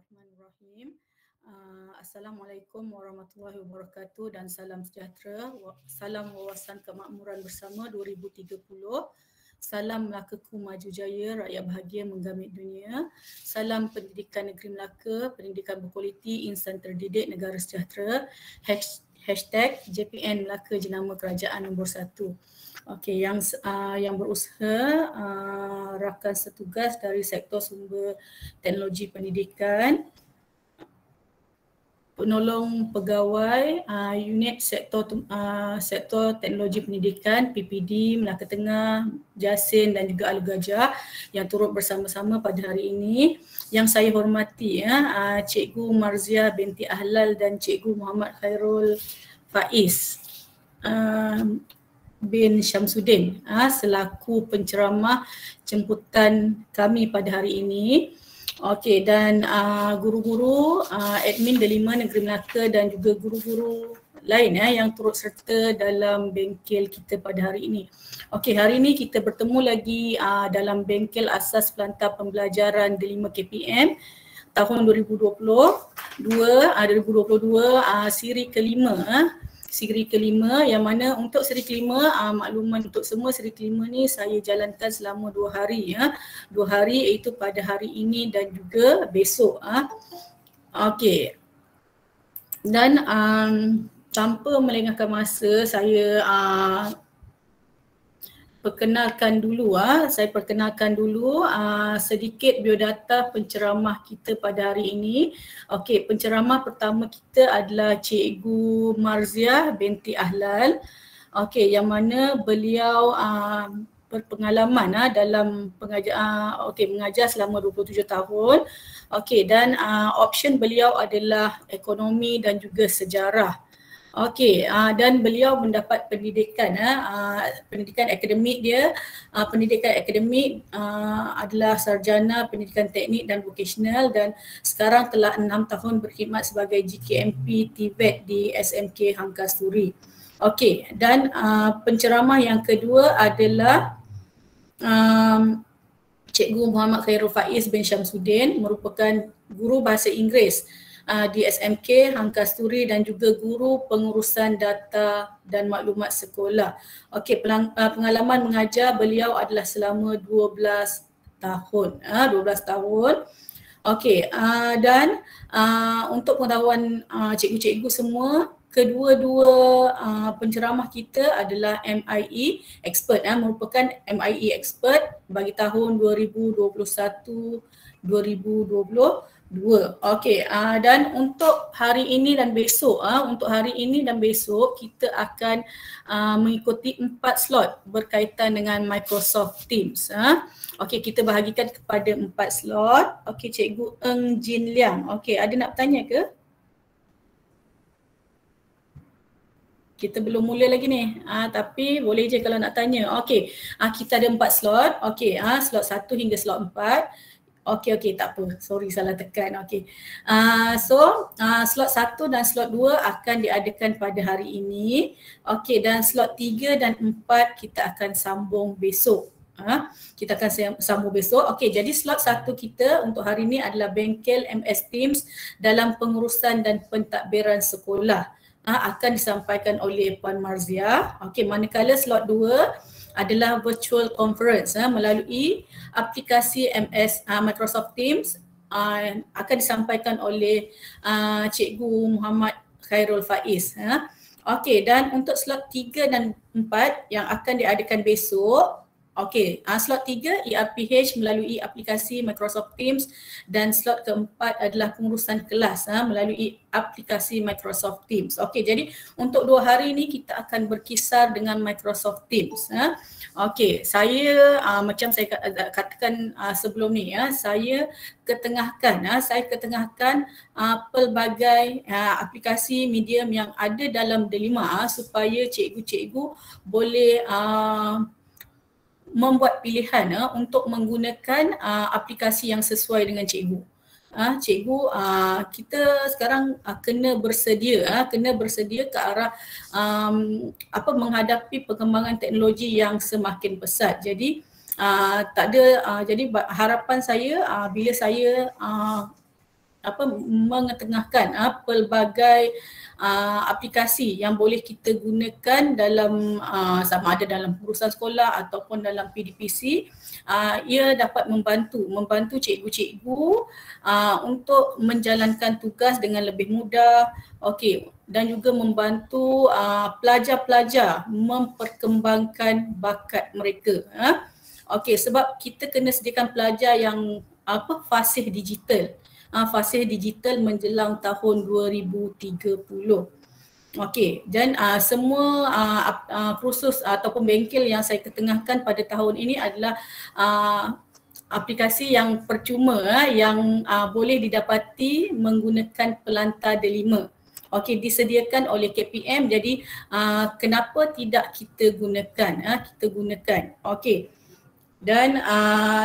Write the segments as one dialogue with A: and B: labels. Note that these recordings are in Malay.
A: Bismillahirrahmanirrahim. Assalamualaikum warahmatullahi wabarakatuh dan salam sejahtera. Salam wawasan kemakmuran bersama 2030. Salam Melakaku Maju Jaya, rakyat bahagia menggamit dunia. Salam pendidikan negeri Melaka, pendidikan berkualiti, insan terdidik, negara sejahtera. Hashtag JPN Melaka jenama kerajaan nombor 1. Okey, yang berusaha rakan setugas dari sektor sumber teknologi pendidikan, penolong pegawai unit sektor teknologi pendidikan PPD Melaka Tengah, Jasin dan juga Alor Gajah yang turut bersama-sama pada hari ini. Yang saya hormati Cikgu Marzia binti Ahlal dan Cikgu Muhammad Khairul Faiz bin Syamsuddin selaku penceramah jemputan kami pada hari ini. Okey, dan guru-guru, admin Delima Negeri Melaka dan juga guru-guru lain yang turut serta dalam bengkel kita pada hari ini. Okey, hari ini kita bertemu lagi dalam bengkel asas pelantar pembelajaran Delima KPM tahun 2022, siri kelima. Siri kelima yang mana untuk siri kelima, makluman untuk semua, siri kelima ni saya jalankan selama 2 hari 2 hari iaitu pada hari ini dan juga besok Okey. Dan tanpa melengahkan masa, saya perkenalkan dulu sedikit biodata penceramah kita pada hari ini. Okey, penceramah pertama kita adalah Cikgu Marzia binti Ahlal. Okey, yang mana beliau berpengalaman dalam mengajar selama 27 tahun. Okey, dan option beliau adalah ekonomi dan juga sejarah. Okey, dan beliau mendapat pendidikan pendidikan akademik dia, pendidikan akademik adalah sarjana pendidikan teknik dan vocational dan sekarang telah 6 tahun berkhidmat sebagai GKMP TVET di SMK Hangkasturi. Okey, dan penceramah yang kedua adalah Cikgu Muhammad Khairul Faiz bin Syamsuddin, merupakan guru bahasa Inggeris di SMK Hangkasturi dan juga guru pengurusan data dan maklumat sekolah. Okey, pengalaman mengajar beliau adalah selama 12 tahun. 12 tahun. Okey, dan untuk pengetahuan cikgu-cikgu semua, kedua-dua penceramah kita adalah MIE expert, merupakan MIE expert bagi tahun 2021-2022. Okey, dan untuk hari ini dan besok, kita akan mengikuti 4 slot berkaitan dengan Microsoft Teams. Okey, kita bahagikan kepada 4 slot. Okey, Cikgu Eng Jin Liang. Okey, ada nak bertanya ke? Kita belum mula lagi ni, tapi boleh je kalau nak tanya. Okey, kita ada 4 slot. Okey, slot 1 hingga slot 4. Okey, tak apa. Sorry, salah tekan. Okey. Slot 1 dan slot 2 akan diadakan pada hari ini. Okey, dan slot 3 dan 4 kita akan sambung besok. Kita akan sambung besok. Okey, jadi slot 1 kita untuk hari ini adalah bengkel MS Teams dalam pengurusan dan pentadbiran sekolah. Akan disampaikan oleh Puan Marzia. Okey, manakala slot 2 adalah virtual conference melalui aplikasi Microsoft Teams akan disampaikan oleh Cikgu Muhammad Khairul Faiz. Okey, dan untuk slot 3 dan 4 yang akan diadakan besok, okey, slot 3 ERPH melalui aplikasi Microsoft Teams dan slot keempat adalah pengurusan kelas melalui aplikasi Microsoft Teams. Okey, jadi untuk 2 hari ini kita akan berkisar dengan Microsoft Teams. Okey, saya macam saya katakan sebelum ni saya ketengahkan pelbagai aplikasi medium yang ada dalam Delima supaya cikgu-cikgu boleh membuat pilihan untuk menggunakan aplikasi yang sesuai dengan cikgu. Cikgu, kita sekarang kena bersedia ke arah menghadapi perkembangan teknologi yang semakin pesat. Jadi jadi harapan saya bila saya mengetengahkan pelbagai aplikasi yang boleh kita gunakan dalam sama ada dalam urusan sekolah ataupun dalam PDPC. Ia dapat membantu cikgu-cikgu untuk menjalankan tugas dengan lebih mudah. Okey, dan juga membantu pelajar-pelajar memperkembangkan bakat mereka. Okey, sebab kita kena sediakan pelajar yang fasih digital. Fasih digital menjelang tahun 2030. Okey, dan semua kursus ataupun bengkel yang saya ketengahkan pada tahun ini adalah aplikasi yang percuma yang boleh didapati menggunakan pelantar D5. Okey, disediakan oleh KPM, jadi kenapa tidak kita gunakan? Kita gunakan. Okey. Dan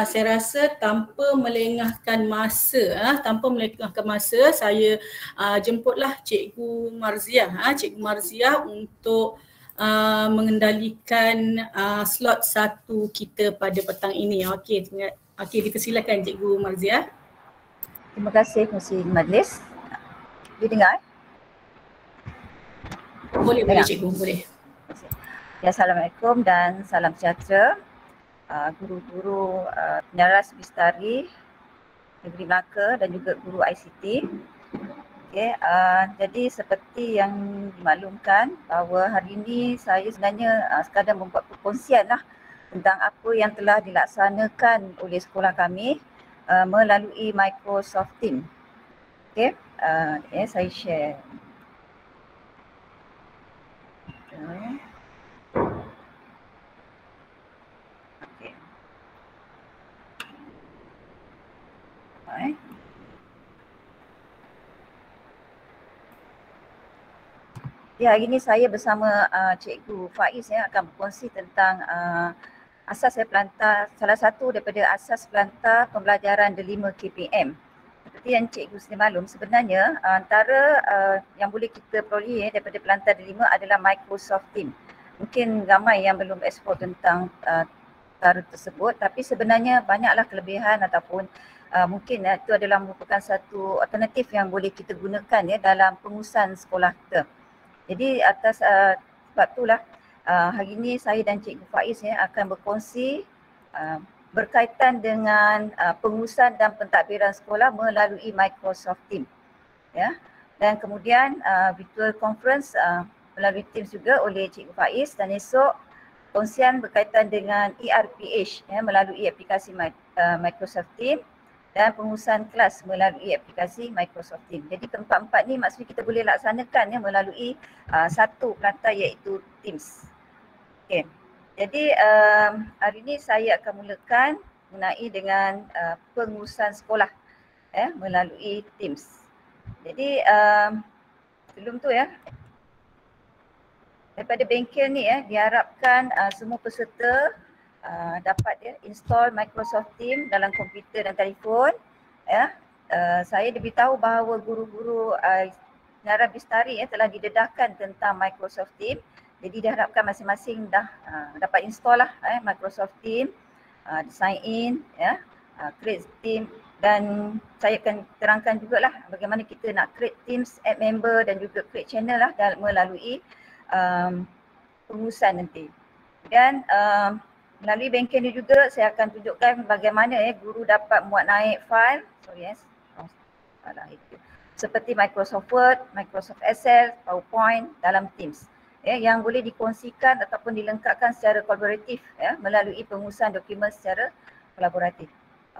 A: saya rasa tanpa melengahkan masa, saya jemputlah Cikgu Marziah, untuk mengendalikan slot 1 kita pada petang ini. Okey, dipersilakan Cikgu Marziah.
B: Terima kasih Pengerusi Majlis. Didengar?
A: Boleh Cikgu, boleh.
B: Ya, Assalamualaikum dan salam sejahtera. Guru-guru penyaras Bistari Negeri Melaka dan juga guru ICT. Okay, jadi seperti yang dimaklumkan bahawa hari ini saya sebenarnya sekadar membuat perkongsian lah tentang apa yang telah dilaksanakan oleh sekolah kami melalui Microsoft Teams. Okay, saya share. Ya, hari ini saya bersama Cikgu Faiz akan berkongsi tentang asas pelantar, salah satu daripada asas pelantar pembelajaran D5 KPM. Seperti yang Cikgu sudah maklum, sebenarnya antara yang boleh kita peroleh daripada pelantar D5 adalah Microsoft Teams. Mungkin ramai yang belum ekspor tentang perkara tersebut, tapi sebenarnya banyaklah kelebihan ataupun mungkin itu adalah merupakan satu alternatif yang boleh kita gunakan dalam pengurusan sekolah kita. Jadi atas sebab itulah hari ini saya dan Cikgu Faiz akan berkongsi berkaitan dengan pengurusan dan pentadbiran sekolah melalui Microsoft Teams. Ya. Dan kemudian virtual conference melalui Teams juga oleh Cikgu Faiz, dan esok kongsian berkaitan dengan ERPH melalui aplikasi Microsoft Teams dan pengurusan kelas melalui aplikasi Microsoft Teams. Jadi keempat-empat ni maksudnya kita boleh laksanakan melalui satu pelantar iaitu Teams. Okay. Jadi hari ini saya akan mulakan mengenai dengan pengurusan sekolah melalui Teams. Jadi sebelum tu daripada bengkel ni diharapkan semua peserta dapat install Microsoft Teams dalam komputer dan telefon. Saya diberitahu bahawa guru-guru penyaras Bistari telah didedahkan tentang Microsoft Teams. Jadi diharapkan masing-masing dah dapat install lah Microsoft Teams, sign in, create team, dan saya akan terangkan jugalah bagaimana kita nak create teams, add member dan juga create channel lah melalui pengurusan nanti. Dan melalui bengkel ni juga saya akan tunjukkan bagaimana guru dapat muat naik file, seperti Microsoft Word, Microsoft Excel, PowerPoint dalam Teams yang boleh dikongsikan ataupun dilengkapkan secara kolaboratif melalui pengurusan dokumen secara kolaboratif.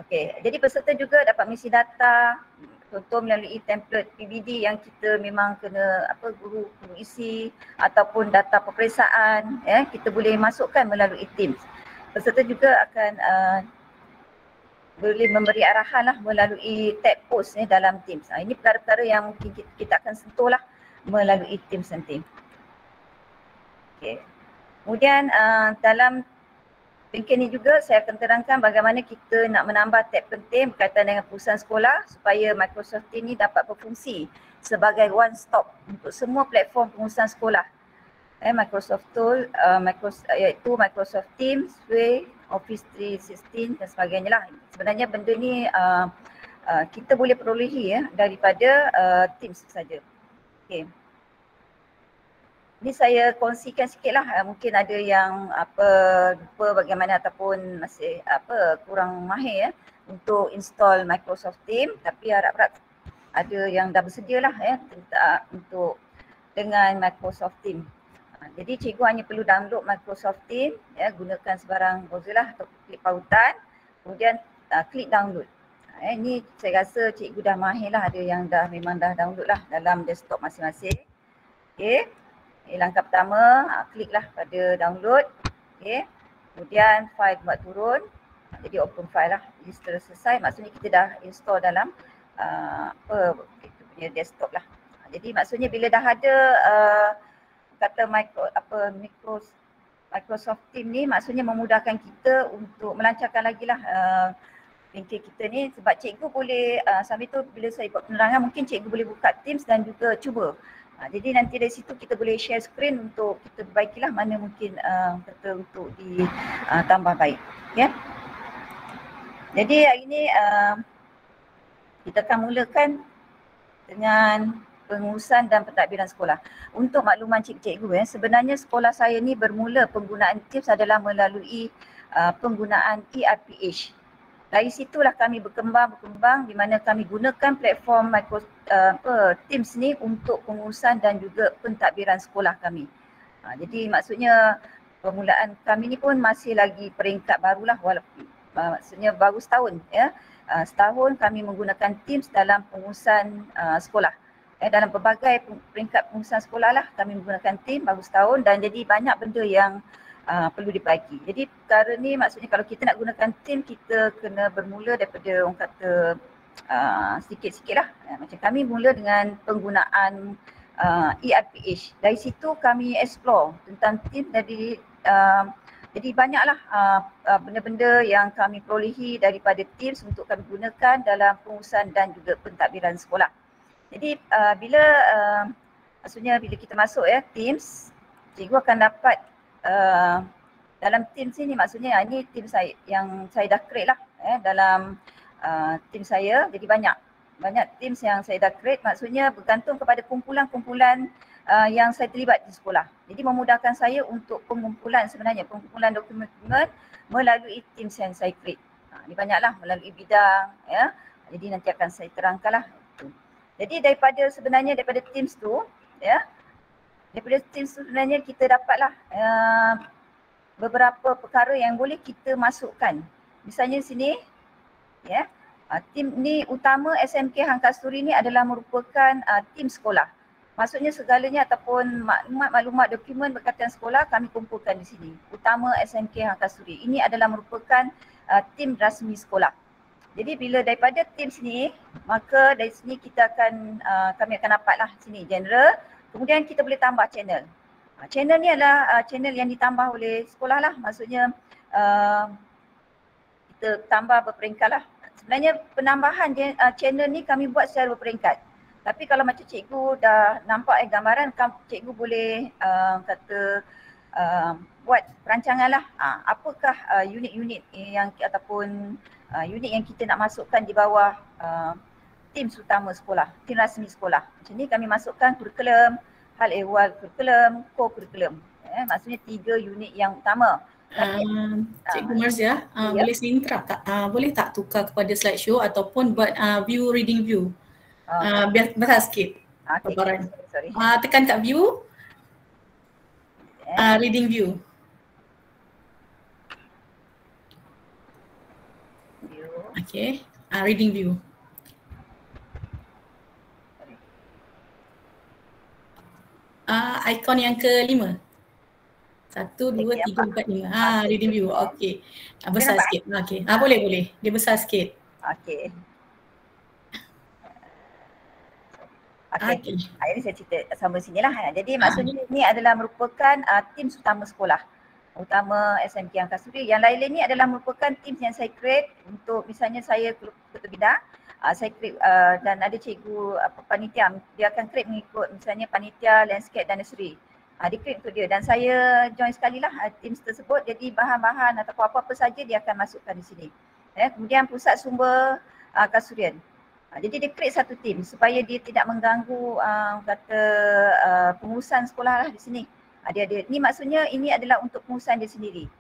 B: Okey, jadi peserta juga dapat mengisi data, contoh melalui template PBD yang kita memang kena guru isi, ataupun data peperiksaan kita boleh masukkan melalui Teams. Peserta juga akan boleh memberi arahan lah melalui tab post dalam Teams. Ini perkara-perkara yang mungkin kita akan sentuh lah melalui Teams nanti. Okay. Kemudian dalam bengkel ni juga saya akan terangkan bagaimana kita nak menambah tab penting berkaitan dengan perusahaan sekolah supaya Microsoft Teams ni dapat berfungsi sebagai one stop untuk semua platform pengurusan sekolah. Microsoft Tool, iaitu Microsoft Teams, Office 316 dan sebagainya lah. Sebenarnya benda ni kita boleh perolehi ya daripada Teams saja. Okey. Ini saya kongsikan sikitlah, mungkin ada yang lupa bagaimana ataupun masih kurang mahir ya untuk install Microsoft Teams, tapi harap-harap ada yang dah bersedia lah ya untuk dengan Microsoft Teams. Jadi cikgu hanya perlu download Microsoft Teams ya, gunakan sebarang browser lah atau klik pautan, kemudian klik download. Ini saya rasa cikgu dah mahir lah, ada yang memang dah download lah dalam desktop masing-masing. Okey. Langkah pertama, kliklah pada download. Okey. Kemudian file buat turun. Jadi open file lah. Jadi setelah selesai maksudnya kita dah install dalam kita punya desktop lah. Jadi maksudnya bila dah ada kata Microsoft Teams ni, maksudnya memudahkan kita untuk melancarkan lagi lah bengkel kita ni, sebab cikgu boleh sambil tu bila saya buat penerangan mungkin cikgu boleh buka Teams dan juga cuba. Jadi nanti dari situ kita boleh share screen untuk kita perbaikilah mana mungkin kata untuk ditambah baik. Ya. Jadi hari ini kita akan mulakan dengan pengurusan dan pentadbiran sekolah. Untuk makluman cikgu-cikgu sebenarnya sekolah saya ni bermula penggunaan Teams adalah melalui penggunaan ERPH. Dari situlah kami berkembang di mana kami gunakan platform Teams ni untuk pengurusan dan juga pentadbiran sekolah kami. Jadi maksudnya permulaan kami ni pun masih lagi peringkat barulah, walaupun maksudnya baru setahun ya. Setahun kami menggunakan Teams dalam pengurusan sekolah. Dalam pelbagai peringkat pengurusan sekolah lah kami menggunakan Teams baru setahun, dan jadi banyak benda yang perlu diperbaiki. Jadi perkara ni maksudnya kalau kita nak gunakan Teams, kita kena bermula daripada orang kata sikit-sikit lah. Macam kami mula dengan penggunaan ERPH. Dari situ kami explore tentang Teams, jadi banyaklah benda-benda yang kami perolehi daripada Teams untuk kami gunakan dalam pengurusan dan juga pentadbiran sekolah. Jadi maksudnya bila kita masuk ya Teams, cikgu akan dapat dalam Teams ni, maksudnya ini Teams saya yang saya dah create lah dalam Teams saya. Jadi banyak Teams yang saya dah create, maksudnya bergantung kepada kumpulan-kumpulan yang saya terlibat di sekolah. Jadi memudahkan saya untuk pengumpulan dokumen melalui Teams yang saya create. Ini banyaklah melalui bidang ya. Jadi nanti akan saya terangkanlah. Jadi daripada Teams tu ya. Daripada Teams tu sebenarnya kita dapatlah beberapa perkara yang boleh kita masukkan. Misalnya sini ya. Team ni utama SMK Hang Kasturi ni adalah merupakan tim sekolah. Maksudnya segalanya ataupun maklumat dokumen berkaitan sekolah kami kumpulkan di sini. Utama SMK Hang Kasturi. Ini adalah merupakan tim rasmi sekolah. Jadi bila daripada tim sini, maka dari sini kami akan dapatlah sini general. Kemudian kita boleh tambah channel. Channel ni adalah channel yang ditambah oleh sekolah lah. Maksudnya kita tambah berperingkat lah. Sebenarnya penambahan channel ni kami buat secara berperingkat. Tapi kalau macam cikgu dah nampak gambaran, cikgu boleh buat perancangan lah. Apakah unit-unit yang ataupun unit yang kita nak masukkan di bawah tim utama sekolah, tim rasmi sekolah. Macam ni kami masukkan kurikulum, hal ehwal kurikulum, co-kurikulum. Maksudnya 3 unit yang utama.
A: Cikgu Marzia, boleh saya interrupt tak? Boleh tak tukar kepada slideshow ataupun buat reading view? Biar besar sikit paparan. Tekan kat view, reading view. Okay, reading view. Ikon yang ke-5. 1, 2, 3, 4, 5. Reading view. Okay. Besar sikit. Okay. Boleh. Dia besar sikit.
B: Okay. Okay. Ini saya cerita sama sini lah. Jadi maksudnya ini adalah merupakan tim utama sekolah. Utama SMK Hang Kasturi. Yang lain-lain ni adalah merupakan tim yang saya create untuk misalnya saya ketua bidang. Saya create dan ada cikgu panitia. Dia akan create mengikut misalnya panitia, landscape dan nursery. Dia create untuk dia dan saya join sekali lah tim tersebut. Jadi bahan-bahan atau apa-apa saja dia akan masukkan di sini. Kemudian pusat sumber Kasturian. Jadi dia create satu team supaya dia tidak mengganggu pengurusan sekolah lah di sini. Dia ni maksudnya ini adalah untuk pengurusan dia sendiri.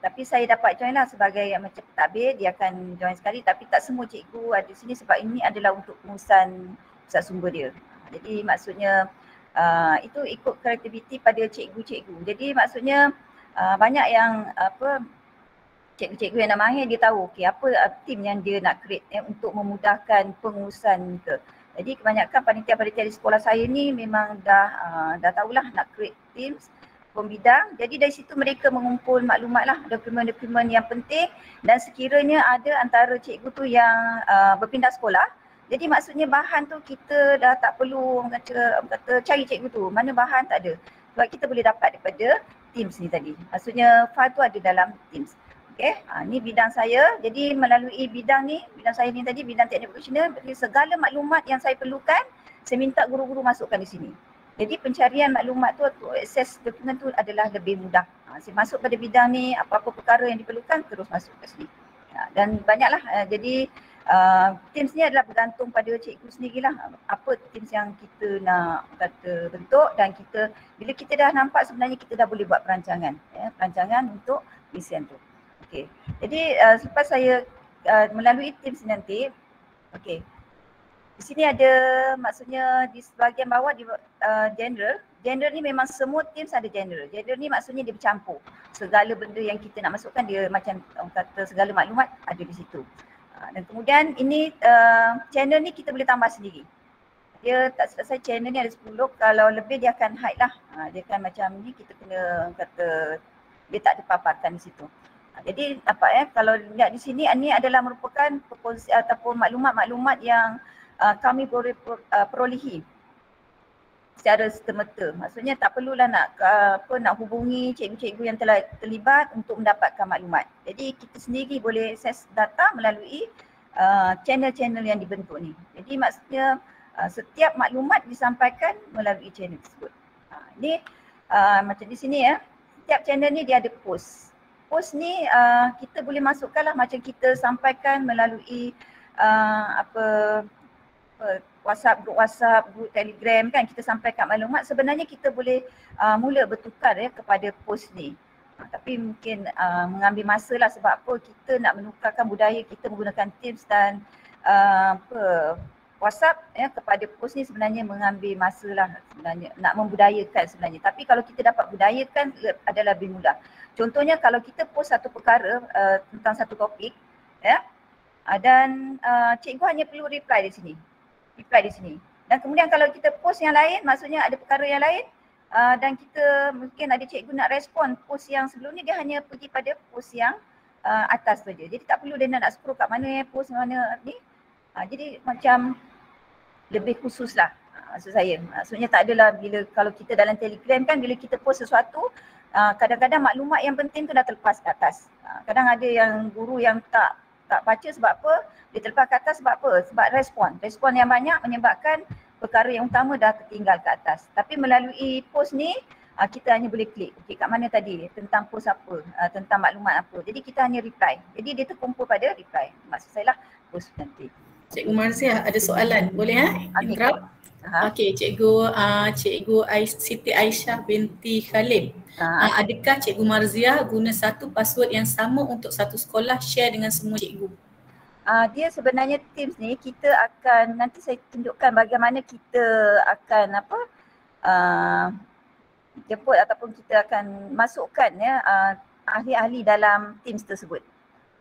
B: Tapi saya dapat join lah sebagai macam pentadbir, dia akan join sekali tapi tak semua cikgu ada di sini sebab ini adalah untuk pengurusan pusat sumber dia. Jadi maksudnya itu ikut kreativiti pada cikgu-cikgu. Jadi maksudnya banyak yang cikgu-cikgu yang nak mahir dia tahu apa team yang dia nak create untuk memudahkan pengurusan kita. Jadi kebanyakan panitia-panitia di sekolah saya ni memang dah tahulah nak create teams pembidang. Jadi dari situ mereka mengumpul maklumat lah, dokumen-dokumen yang penting dan sekiranya ada antara cikgu tu yang berpindah sekolah. Jadi maksudnya bahan tu kita dah tak perlu orang kata cari cikgu tu, mana bahan tak ada. Sebab kita boleh dapat daripada Teams ni tadi. Maksudnya file tu ada dalam Teams. Okay, ni bidang saya. Jadi melalui bidang saya ni tadi bidang teknik profesional, segala maklumat yang saya perlukan, saya minta guru-guru masukkan di sini. Jadi pencarian maklumat tu atau akses dokumen tu adalah lebih mudah. Saya masuk pada bidang ni, apa-apa perkara yang diperlukan terus masuk ke sini. Dan banyaklah. Jadi Teams ni adalah bergantung pada cikgu sendirilah. Apa Teams yang kita nak kata bentuk dan bila kita dah nampak sebenarnya kita dah boleh buat perancangan. Perancangan untuk misian tu. Okey. Jadi selepas saya melalui Teams nanti, okey. Di sini ada maksudnya di bahagian bawah di general. General ni memang semua Teams ada general. General ni maksudnya dia bercampur. Segala benda yang kita nak masukkan dia macam kata segala maklumat ada di situ. Dan kemudian ini channel ni kita boleh tambah sendiri. Dia tak selesai channel ni ada 10, kalau lebih dia akan hide lah. Dia akan macam ni kita kena kata dia tak dipaparkan di situ. Jadi nampak kalau lihat di sini ini adalah merupakan proposal ataupun maklumat-maklumat yang kami boleh perolehi secara serta-merta. Maksudnya tak perlulah nak hubungi cikgu-cikgu yang telah terlibat untuk mendapatkan maklumat. Jadi kita sendiri boleh akses data melalui channel-channel yang dibentuk ni. Jadi maksudnya setiap maklumat disampaikan melalui channel tersebut. Ini macam di sini setiap channel ni dia ada post. Post ni kita boleh masukkanlah macam kita sampaikan melalui WhatsApp, grup Telegram kan, kita sampaikan maklumat. Sebenarnya kita boleh mula bertukar kepada post ni. Tapi mungkin mengambil masa lah sebab kita nak menukarkan budaya kita menggunakan Teams dan WhatsApp kepada post ni sebenarnya mengambil masa lah sebenarnya, nak membudayakan sebenarnya. Tapi kalau kita dapat budayakan adalah lebih mudah. Contohnya kalau kita post satu perkara tentang satu topik dan cikgu hanya perlu reply di sini. Dan kemudian kalau kita post yang lain, maksudnya ada perkara yang lain dan kita mungkin ada cikgu nak respon post yang sebelum ni, dia hanya pergi pada post yang atas saja. Jadi tak perlu dia nak scroll kat mana post mana ni. Jadi macam lebih khusus lah maksud saya. Maksudnya tak adalah kalau kita dalam Telegram kan bila kita post sesuatu kadang-kadang maklumat yang penting tu dah terlepas ke atas. Kadang ada yang guru yang tak baca sebab apa? Dia terlepas ke atas sebab apa? Sebab respon yang banyak menyebabkan perkara yang utama dah tertinggal ke atas. Tapi melalui post ni kita hanya boleh klik. Okey, kat mana tadi? Tentang post apa? Tentang maklumat apa? Jadi kita hanya reply. Jadi dia terkumpul pada reply. Maksud saya lah post nanti.
A: Cikgu Marziah ada soalan. Boleh interrupt? Okey, Cikgu Siti Aisyah binti Khalid. Adakah Cikgu Marziah guna satu password yang sama untuk satu sekolah, share dengan semua cikgu?
B: Dia sebenarnya Teams ni kita akan, nanti saya tunjukkan bagaimana kita akan jemput ataupun kita akan masukkan ahli-ahli dalam Teams tersebut.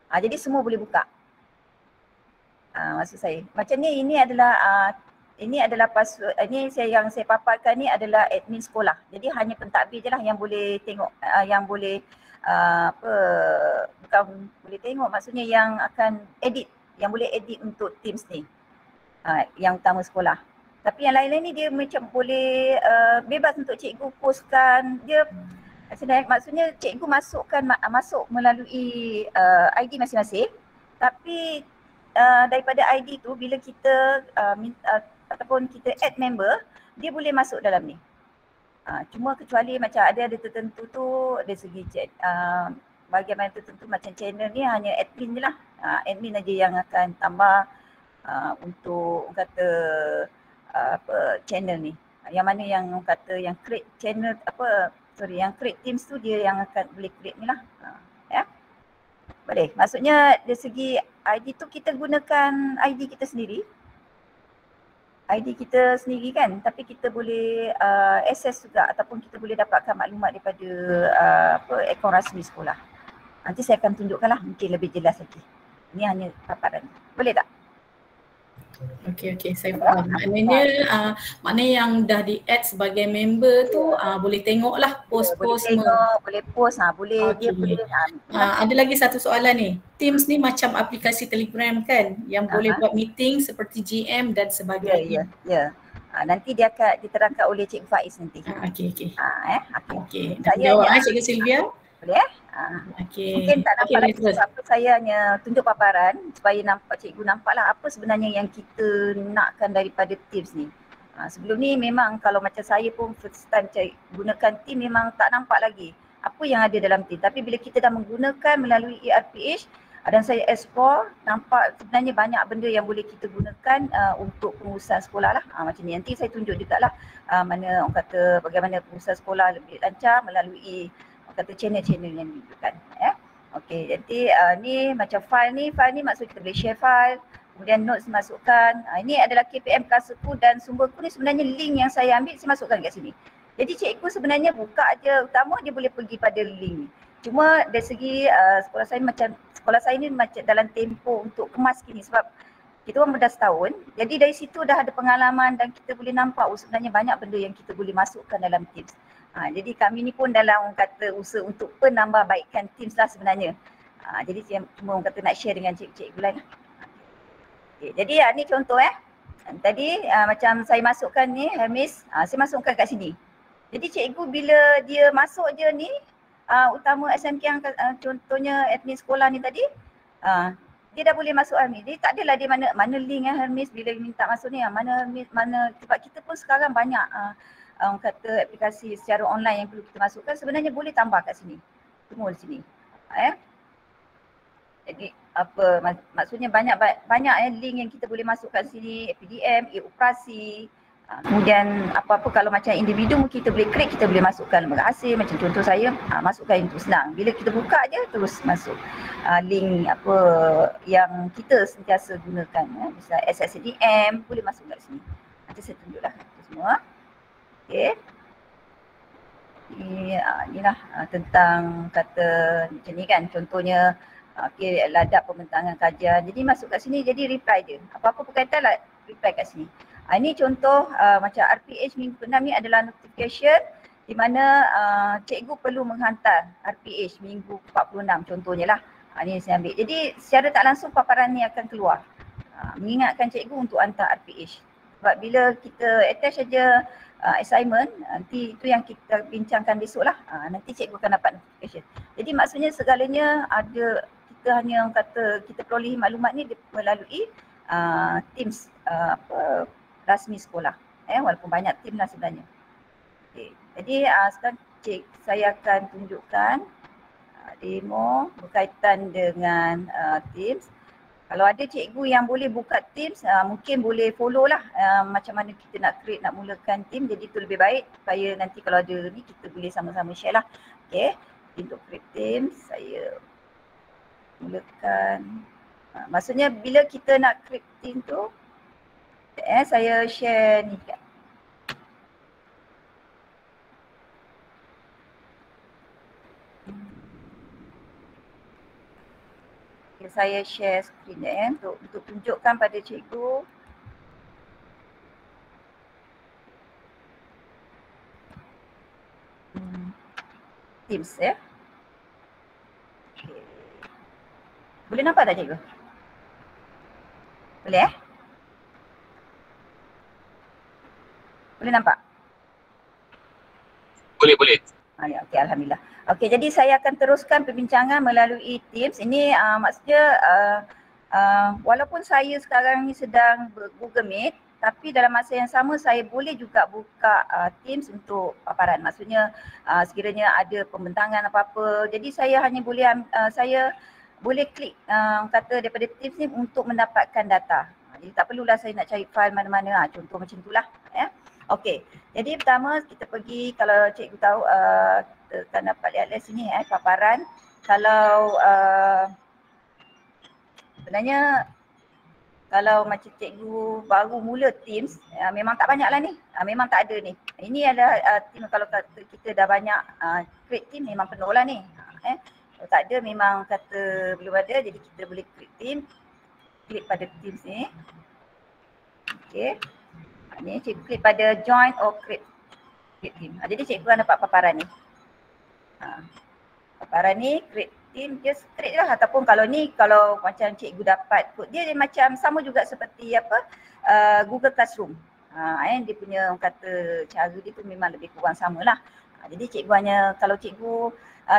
B: Jadi semua boleh buka. Maksud saya macam ni, ini adalah password, ini yang saya paparkan ni adalah admin sekolah. Jadi hanya pentadbir je lah yang boleh tengok, yang boleh bukan boleh tengok, maksudnya yang akan edit, yang boleh edit untuk Teams ni, yang utama sekolah. Tapi yang lain-lain ni dia macam boleh bebas untuk cikgu postkan. Dia maksudnya cikgu masuk melalui ID masing-masing. Tapi daripada ID tu bila kita ataupun kita add member, dia boleh masuk dalam ni. Cuma kecuali macam ada tertentu tu dari segi bahagian tertentu macam channel ni hanya admin je lah. Admin aja yang akan tambah untuk kata channel ni. Yang mana yang kata yang create channel yang create teams tu dia yang akan boleh create ni lah. Ya. Boleh. Maksudnya dari segi ID tu kita gunakan ID kita sendiri. ID kita sendiri kan, tapi kita boleh access juga ataupun kita boleh dapatkan maklumat daripada akaun rasmi sekolah. Nanti saya akan tunjukkan lah, mungkin lebih jelas lagi. Ini hanya paparan. Boleh tak?
A: Okey, saya faham. Maknanya yang dah di-add sebagai member tu boleh tengok lah post-post semua.
B: Boleh post, boleh dia boleh.
A: Ada lagi satu soalan ni. Teams ni macam aplikasi Telegram kan yang boleh buat meeting seperti GM dan sebagainya.
B: Ya. Nanti dia akan diterangkan oleh Cikgu Faiz nanti.
A: Okey. Dah jawab Cikgu Sylvia?
B: Boleh Mungkin tak nampak lagi
A: terus.
B: sebab saya hanya tunjuk paparan supaya cikgu nampaklah apa sebenarnya yang kita nakkan daripada Teams ni. Sebelum ni memang kalau macam saya pun first time gunakan Teams memang tak nampak lagi apa yang ada dalam Teams. Tapi bila kita dah menggunakan melalui ERPH dan saya explore, nampak sebenarnya banyak benda yang boleh kita gunakan untuk pengurusan sekolah lah. Macam ni, nanti saya tunjuk jugalah mana orang kata bagaimana pengurusan sekolah lebih lancar melalui kata channel-channel yang ditunjukkan. Okey, jadi ni macam file ni maksud kita boleh share file, kemudian notes dimasukkan. Ini adalah KPM klaseku dan sumberku ni sebenarnya link yang saya ambil saya masukkan kat sini. Jadi cikgu sebenarnya buka je utama dia boleh pergi pada link ni. Cuma dari segi sekolah saya ni macam dalam tempoh untuk kemas kini sebab kita orang dah setahun. Jadi dari situ dah ada pengalaman dan kita boleh nampak sebenarnya banyak benda yang kita boleh masukkan dalam Teams. Jadi kami ni pun dalam kata usaha untuk penambahbaikan Teams lah sebenarnya. Jadi saya cuma kata nak share dengan cikgu-cikgu lain. Okay, jadi ni contoh Tadi macam saya masukkan ni Hermes, saya masukkan kat sini. Jadi cikgu bila dia masuk je ni utama SMK yang contohnya admin sekolah ni tadi, dia dah boleh masuk Hermes. Jadi tak adalah dia mana link Hermes bila minta masuk ni mana Hermes sebab kita pun sekarang banyak kata aplikasi secara online yang perlu kita masukkan, sebenarnya boleh tambah kat sini. Semua di sini. Jadi maksudnya banyak link yang kita boleh masukkan sini, PDM, operasi. Kemudian apa-apa kalau macam individu kita boleh klik, kita boleh masukkan lembaga hasil macam contoh saya, masukkan itu senang. Bila kita buka je terus masuk link apa yang kita sentiasa gunakan misal SSDM boleh masuk kat sini. Nanti saya tunjuklah itu semua. Okey. Inilah tentang kata macam ni kan contohnya ladap pembentangan kajian. Jadi masuk kat sini jadi reply je. Apa-apa berkaitan lah reply kat sini. Ini contoh macam RPH minggu ke-6 ni adalah notification di mana cikgu perlu menghantar RPH minggu 46 contohnya lah. Ini saya ambil. Jadi secara tak langsung paparan ni akan keluar. Mengingatkan cikgu untuk hantar RPH. Sebab bila kita attach saja assignment, nanti itu yang kita bincangkan besok lah. Nanti cikgu akan dapat notification. Jadi maksudnya segalanya ada, kita hanya kata kita perolehi maklumat ni melalui Teams rasmi sekolah. Walaupun banyak tim lah sebenarnya. Okay. Jadi sekarang saya akan tunjukkan demo berkaitan dengan Teams. Kalau ada cikgu yang boleh buka Teams, mungkin boleh follow lah macam mana kita nak create, nak mulakan team. Jadi itu lebih baik supaya nanti kalau ada ni kita boleh sama-sama share lah. Okay, untuk create Teams saya mulakan. Maksudnya bila kita nak create team tu, saya share ni juga. Saya share screen untuk tunjukkan pada cikgu. Teams Okay. Boleh nampak tak cikgu? Boleh Boleh nampak?
C: Boleh.
B: Okey, alhamdulillah. Okey, jadi saya akan teruskan perbincangan melalui Teams. Ini maksudnya walaupun saya sekarang ni sedang Google Meet, tapi dalam masa yang sama saya boleh juga buka Teams untuk paparan. Maksudnya sekiranya ada pembentangan apa-apa. Jadi saya hanya boleh saya boleh klik kata daripada Teams ni untuk mendapatkan data. Jadi tak perlulah saya nak cari file mana-mana. Contoh macam itulah. Okey, jadi pertama kita pergi, kalau cikgu tahu kita akan dapat lihat dari sini paparan. Kalau sebenarnya kalau macam cikgu baru mula Teams, memang tak banyak lah ni, memang tak ada ni. Ini adalah team, kalau kita dah banyak create team memang penuh lah ni. Kalau tak ada memang kata belum ada, jadi kita boleh create team, klik pada Teams ni. Okey. Ni cikgu klik pada join or create team. Jadi cikgu akan dapat paparan ni. Paparan ni create team, just create lah. Ataupun kalau ni, kalau macam cikgu dapat kod dia macam sama juga seperti Google Classroom. Dia punya kata cara dia tu memang lebih kurang sama lah. Jadi cikgu hanya, kalau cikgu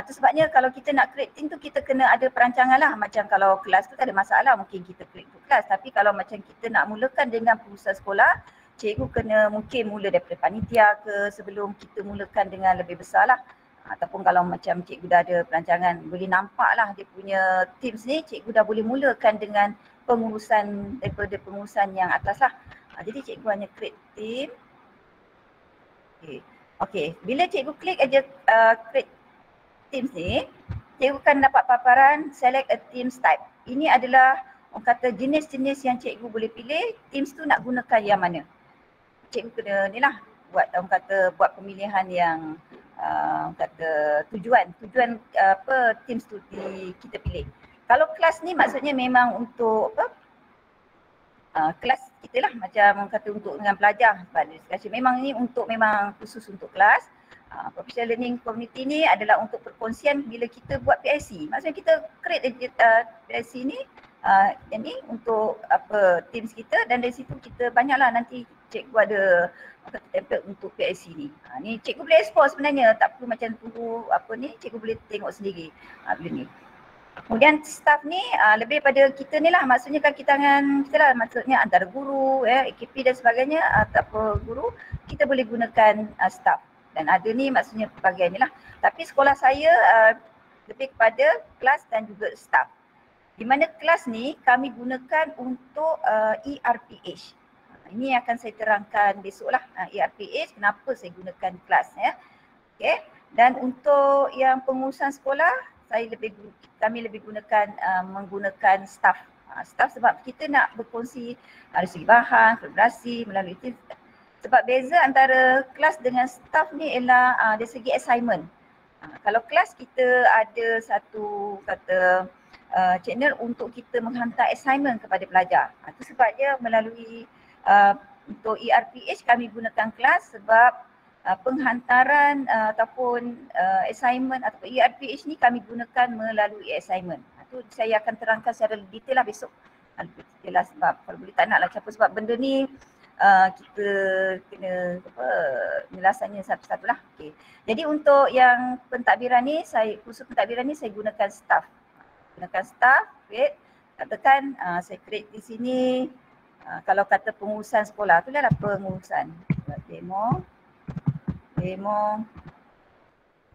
B: tu sebabnya kalau kita nak create team tu kita kena ada perancangan lah. Macam kalau kelas tu tak ada masalah, mungkin kita create tu kelas. Tapi kalau macam kita nak mulakan dengan pengurusan sekolah, cikgu kena mungkin mula daripada panitia ke sebelum kita mulakan dengan lebih besar lah. Ataupun kalau macam cikgu dah ada perancangan, boleh nampak lah dia punya Teams ni, cikgu dah boleh mulakan dengan pengurusan daripada pengurusan yang atas lah. Jadi cikgu hanya create team. Okay. Bila cikgu klik aja create Teams ni, cikgu akan dapat paparan select a Teams type. Ini adalah orang kata jenis-jenis yang cikgu boleh pilih, Teams tu nak gunakan yang mana. Cikgu kena ni lah buat orang kata buat pemilihan yang kata tujuan Teams tu kita pilih. Kalau kelas ni maksudnya memang untuk kelas kita lah, macam orang kata untuk dengan pelajar pada diskusi. Memang ni untuk memang khusus untuk kelas. Professional Learning Community ni adalah untuk perkongsian bila kita buat PIC. Maksudnya kita create PIC ni yang ni untuk Teams kita, dan dari situ kita banyaklah nanti cikgu ada template untuk PIC ni. Ni cikgu boleh export sebenarnya, tak perlu macam tunggu cikgu boleh tengok sendiri bila ni. Kemudian staff ni lebih pada kita ni lah, maksudnya kaki tangan kita lah, maksudnya antara guru, AKP dan sebagainya ataupun guru, kita boleh gunakan staff. Dan ada ni maksudnya bahagian ni lah. Tapi sekolah saya lebih kepada kelas dan juga staff. Di mana kelas ni kami gunakan untuk ERPH. Ini akan saya terangkan besok lah, ERPH kenapa saya gunakan kelas Okay. Dan untuk yang pengurusan sekolah, kami lebih gunakan menggunakan staff. Staff sebab kita nak berkongsi dari segi bahan, kolaborasi melalui team. Sebab beza antara kelas dengan staff ni ialah dari segi assignment. Kalau kelas kita ada satu kata channel untuk kita menghantar assignment kepada pelajar. Itu sebabnya melalui untuk ERPH kami gunakan kelas, sebab penghantaran ataupun assignment ataupun ERPH ni kami gunakan melalui assignment. Itu saya akan terangkan secara detail lah besok. Jelas sebab kalau boleh tak nak lah campur, sebab benda ni kita kena penjelasannya satu-satu lah. Okay. Jadi untuk yang pentadbiran ni, khusus pentadbiran ni saya gunakan staff. Create. Katakan saya create di sini, kalau kata pengurusan sekolah tu lah pengurusan. Demo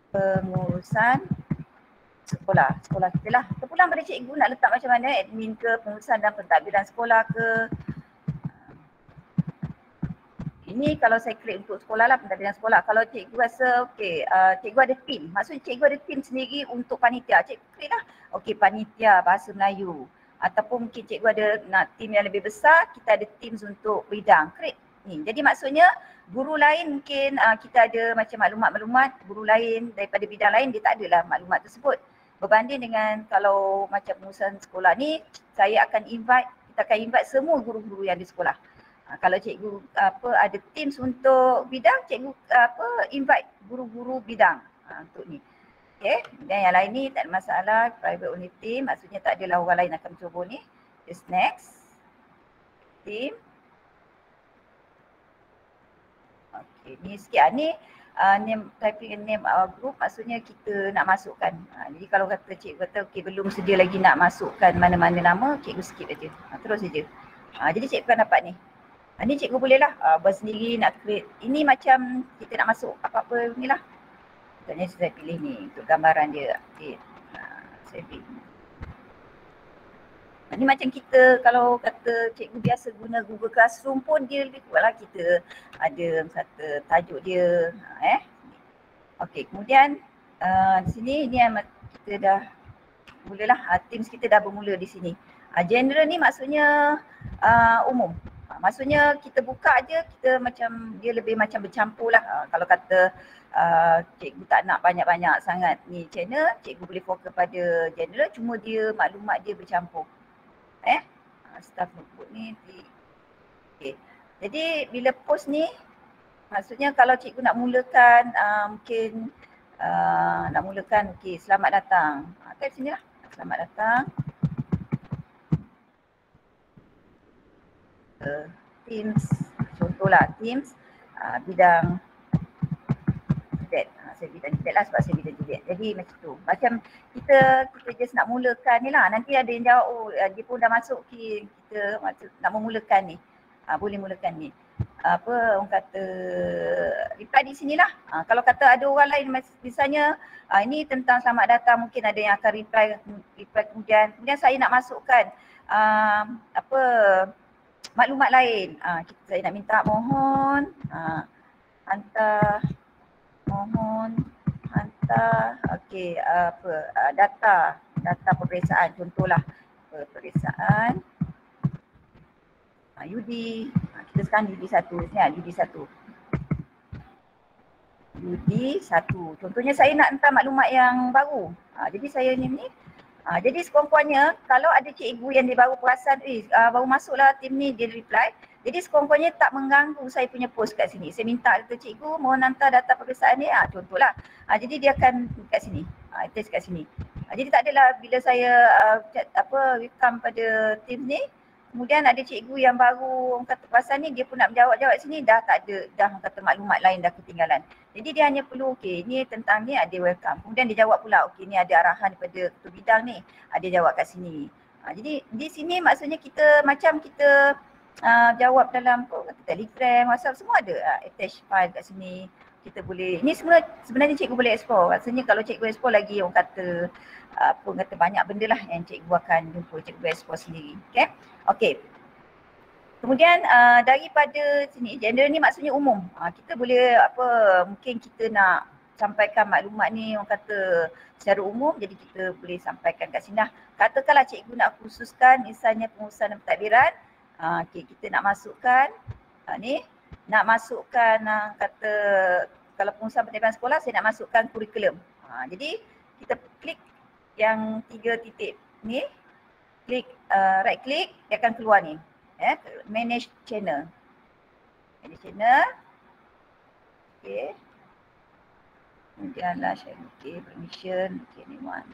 B: pengurusan sekolah kita lah. Terpulang pada cikgu nak letak macam mana, admin ke, pengurusan dan pentadbiran sekolah ke. Ini kalau saya create untuk sekolah lah, pentadbiran sekolah. Kalau cikgu rasa cikgu ada team, maksudnya cikgu ada team sendiri untuk panitia, cikgu create lah. Panitia bahasa Melayu. Ataupun mungkin cikgu ada nak team yang lebih besar, kita ada teams untuk bidang, create ni. Jadi maksudnya guru lain mungkin kita ada macam maklumat-maklumat, guru lain daripada bidang lain dia tak adalah maklumat tersebut. Berbanding dengan kalau macam pengurusan sekolah ni, kita akan invite semua guru-guru yang di sekolah. Kalau cikgu ada teams untuk bidang, cikgu invite guru-guru bidang untuk ni. Okay. Dan yang lain ni tak ada masalah, private only team, maksudnya tak adalah orang lain akan mencuba ni. Just next. Team. Okay, ni sikit ni name, typing name our group, maksudnya kita nak masukkan. Jadi kalau kata cikgu kata belum sedia lagi nak masukkan mana-mana nama, cikgu skip aja. Terus saja. Jadi cikgu akan dapat ni. Ni cikgu boleh lah buat sendiri, nak create. Ini macam kita nak masuk apa-apa ni lah. Contohnya saya pilih ni untuk gambaran dia. Okay. Saya pilih. Ini macam kita kalau kata cikgu biasa guna Google Classroom pun dia lebih kuat lah, kita ada kata tajuk dia. Okey, kemudian di sini ni kita dah mulalah, Teams kita dah bermula di sini. General ni maksudnya umum. Maksudnya kita buka aje, kita macam dia lebih macam bercampur lah. Kalau kata cikgu tak nak banyak-banyak sangat ni channel, cikgu boleh fokus pada general, cuma dia maklumat dia bercampur. Staff notebook ni. Okay. Jadi bila post ni, maksudnya kalau cikgu nak mulakan mungkin nak mulakan, okey, selamat datang. Kat sini lah, selamat datang. Teams, contohlah Teams bidang Juliet. Saya bidang Juliet lah sebab saya bidang Juliet. Jadi macam tu. Macam kita just nak mulakan ni lah. Nanti ada yang jawab, oh dia pun dah masuk, kita nak memulakan ni. Boleh mulakan ni. Apa orang kata, reply di sinilah. Kalau kata ada orang lain misalnya ini tentang selamat datang, mungkin ada yang akan reply kemudian saya nak masukkan apa maklumat lain. Saya nak minta mohon hantar okey, apa data peperiksaan, contohlah peperiksaan UD, kita sekarang UD 1 ni, UD 1. Contohnya saya nak hantar maklumat yang baru. Jadi saya ni jadi sekurang-kurangnya kalau ada cikgu yang dia baru perasan baru masuklah tim ni, dia reply. Jadi sekurang-kurangnya tak mengganggu saya punya post kat sini. Saya minta kata cikgu mohon hantar data peperiksaan ni, contohlah. Jadi dia akan kat sini. Test kat sini. Jadi tak adalah bila saya welcome pada tim ni, kemudian ada cikgu yang baru orang kata perasan ni, dia pun nak menjawab sini, dah tak ada, dah orang kata maklumat lain dah ketinggalan. Jadi dia hanya perlu okey ni tentang ni ada welcome. Kemudian dia jawab pula okey ni ada arahan daripada ketua bidang ni. Ada jawab kat sini. Jadi di sini maksudnya kita macam kita jawab dalam Telegram, WhatsApp, semua ada attach file kat sini. Kita boleh, ini sebenarnya cikgu boleh explore. Rasanya kalau cikgu explore lagi orang kata banyak benda lah yang cikgu akan jumpa, cikgu explore sendiri. Okey. Kemudian daripada sini, gender ni maksudnya umum. Kita boleh mungkin kita nak sampaikan maklumat ni orang kata secara umum, jadi kita boleh sampaikan kat sini lah. Katakanlah cikgu nak khususkan misalnya pengurusan dan pentadbiran, okey, kita nak masukkan nak masukkan kata kalau pengurusan pentadbiran sekolah, saya nak masukkan kurikulum. Jadi kita klik yang 3 titik ni, klik right click, dia akan keluar ni. Manage channel. Manage channel. Okey. Kemudianlah share, okey, permission, okey ni one.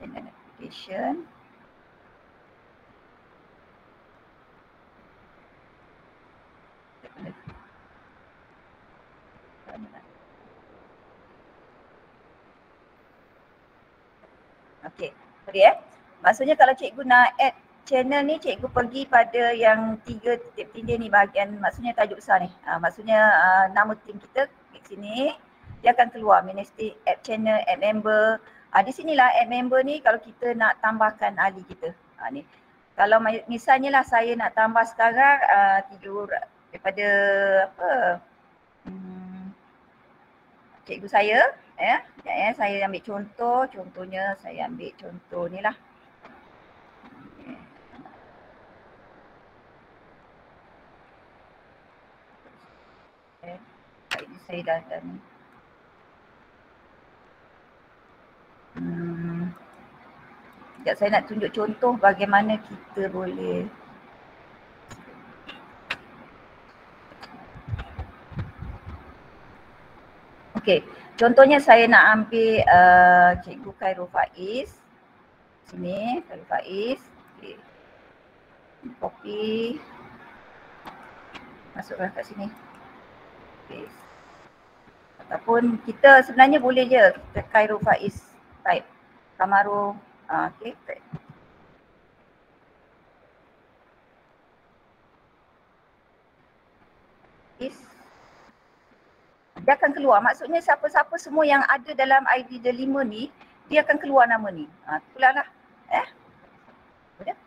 B: Channel application. Okey, boleh maksudnya kalau cikgu nak add channel ni, cikgu pergi pada yang 3 titik tindir ni, bahagian maksudnya tajuk besar ni. Maksudnya nama tim kita, klik sini, dia akan keluar ministry, add channel, add member. Di sinilah add member ni kalau kita nak tambahkan ahli kita. Ni. Kalau misalnya lah saya nak tambah sekarang 3 orang daripada cikgu saya, saya ambil contohnya saya ambil contoh ni lah. Ini saya dah ni. Sekejap, saya nak tunjuk contoh bagaimana kita boleh okey, contohnya saya nak ambil cikgu Khairul Faiz. Sini, Khairul Faiz. Okay. Copy. Masukkan kat sini. Paste. Ataupun kita sebenarnya boleh je kita Khairul Faiz type. Kamaru, okay, type. Dia akan keluar. Maksudnya siapa-siapa semua yang ada dalam ID delima ni, dia akan keluar nama ni. Itulah lah. Boleh?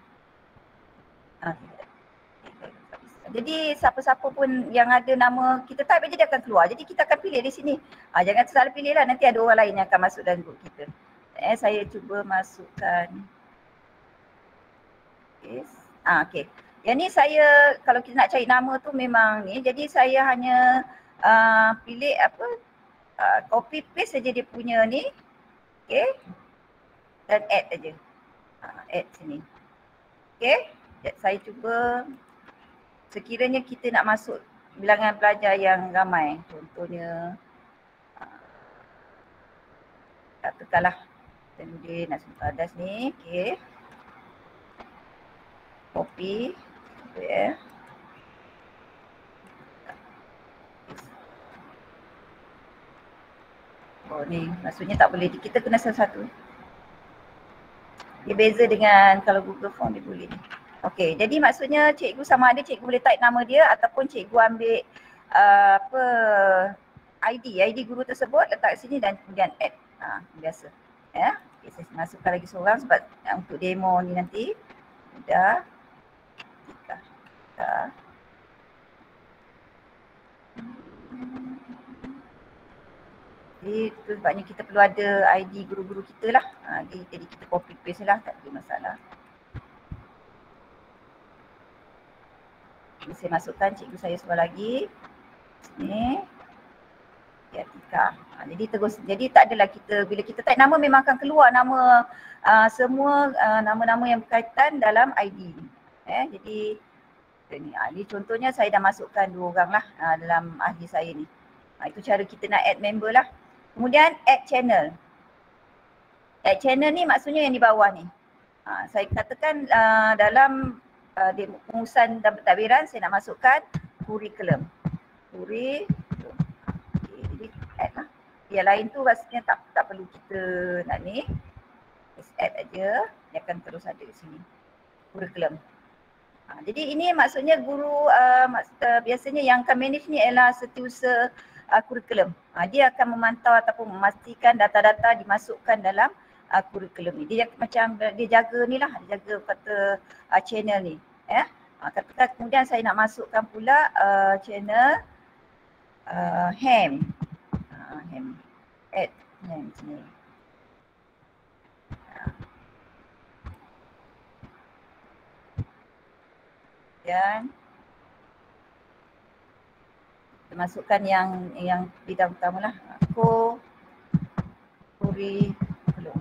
B: Jadi siapa-siapa pun yang ada nama kita type aja dia akan keluar. Jadi kita akan pilih di sini. Jangan salah pilih lah, nanti ada orang lain yang akan masuk dalam group kita. Saya cuba masukkan. Okay. Yang ni saya, kalau kita nak cari nama tu memang ni. Jadi saya hanya pilih copy paste saja dia punya ni. Okay. Dan add aja. Add sini. Okay. Saya cuba. Sekiranya kita nak masuk bilangan pelajar yang ramai, contohnya katakanlah kemudian nak sebut adas ni, okey. Copy, ni maksudnya tak boleh, kita kena satu-satu. Dia beza dengan kalau Google Form dia boleh ni. Okey, jadi maksudnya cikgu sama ada cikgu boleh type nama dia ataupun cikgu ambil ID guru tersebut letak sini dan kemudian add. Biasa. Ya. Okay, saya masukkan lagi seorang sebab untuk demo ni nanti. Dah. Jadi itu sebabnya kita perlu ada ID guru-guru kita lah. Jadi kita copy paste lah, tak ada masalah. Saya masukkan cikgu saya seorang lagi. Ni. Ya, Tika. Jadi terus, jadi tak adalah kita, bila kita type nama memang akan keluar nama semua nama-nama yang berkaitan dalam ID ni. Jadi ni contohnya saya dah masukkan 2 orang lah dalam ahli saya ni. Itu cara kita nak add member lah. Kemudian add channel. Add channel ni maksudnya yang di bawah ni. Saya katakan dalam pengurusan dan pentadbiran saya nak masukkan kurikulum. Jadi add lah. Yang lain tu rasanya tak perlu kita nak ni. Just add aja. Dia akan terus ada di sini. Kurikulum. Jadi ini maksudnya guru biasanya yang akan manage ni ialah setiausaha kurikulum. Dia akan memantau ataupun memastikan data-data dimasukkan dalam kurikulum ni. Dia macam dia jaga ni lah, dia jaga kata channel ni. Katakan kemudian saya nak masukkan pula channel HAM. Add HAM sini. Dan kita masukkan yang bidang utama lah. Kurikulum.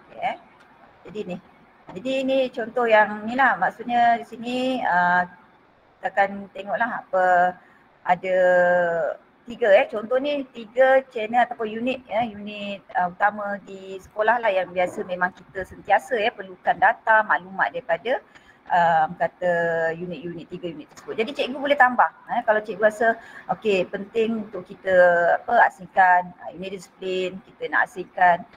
B: Okay. Jadi ni contoh yang ni lah, maksudnya di sini kita akan tengoklah apa ada 3 contoh ni 3 channel ataupun unit unit utama di sekolah lah yang biasa memang kita sentiasa perlukan data maklumat daripada kata unit-unit 3 unit tersebut. Jadi cikgu boleh tambah kalau cikgu rasa okey penting untuk kita asingkan unit disiplin, kita nak asingkan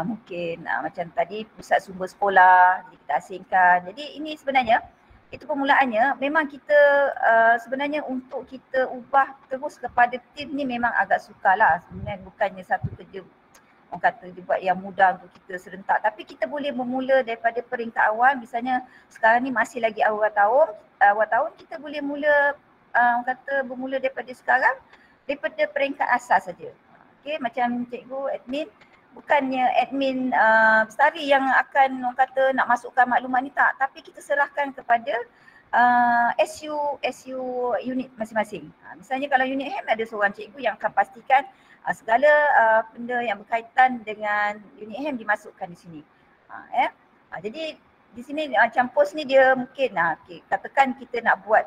B: mungkin macam tadi pusat sumber sekolah, jadi kita asingkan. Jadi ini sebenarnya itu permulaannya memang kita sebenarnya untuk kita ubah terus kepada tim ni memang agak sukar lah. Sebenarnya bukannya satu kerja orang kata dia buat yang mudah untuk kita serentak, tapi kita boleh bermula daripada peringkat awal. Misalnya sekarang ni masih lagi awal tahun kita boleh mula orang kata bermula daripada sekarang daripada peringkat asas saja. Okey, macam cikgu admin bukannya admin bestari yang akan orang kata nak masukkan maklumat ni tak, tapi kita serahkan kepada SU unit masing-masing. Misalnya kalau unit HAM ada seorang cikgu yang akan pastikan segala benda yang berkaitan dengan unit HAM dimasukkan di sini. Jadi di sini macam post ni dia mungkin katakan kita nak buat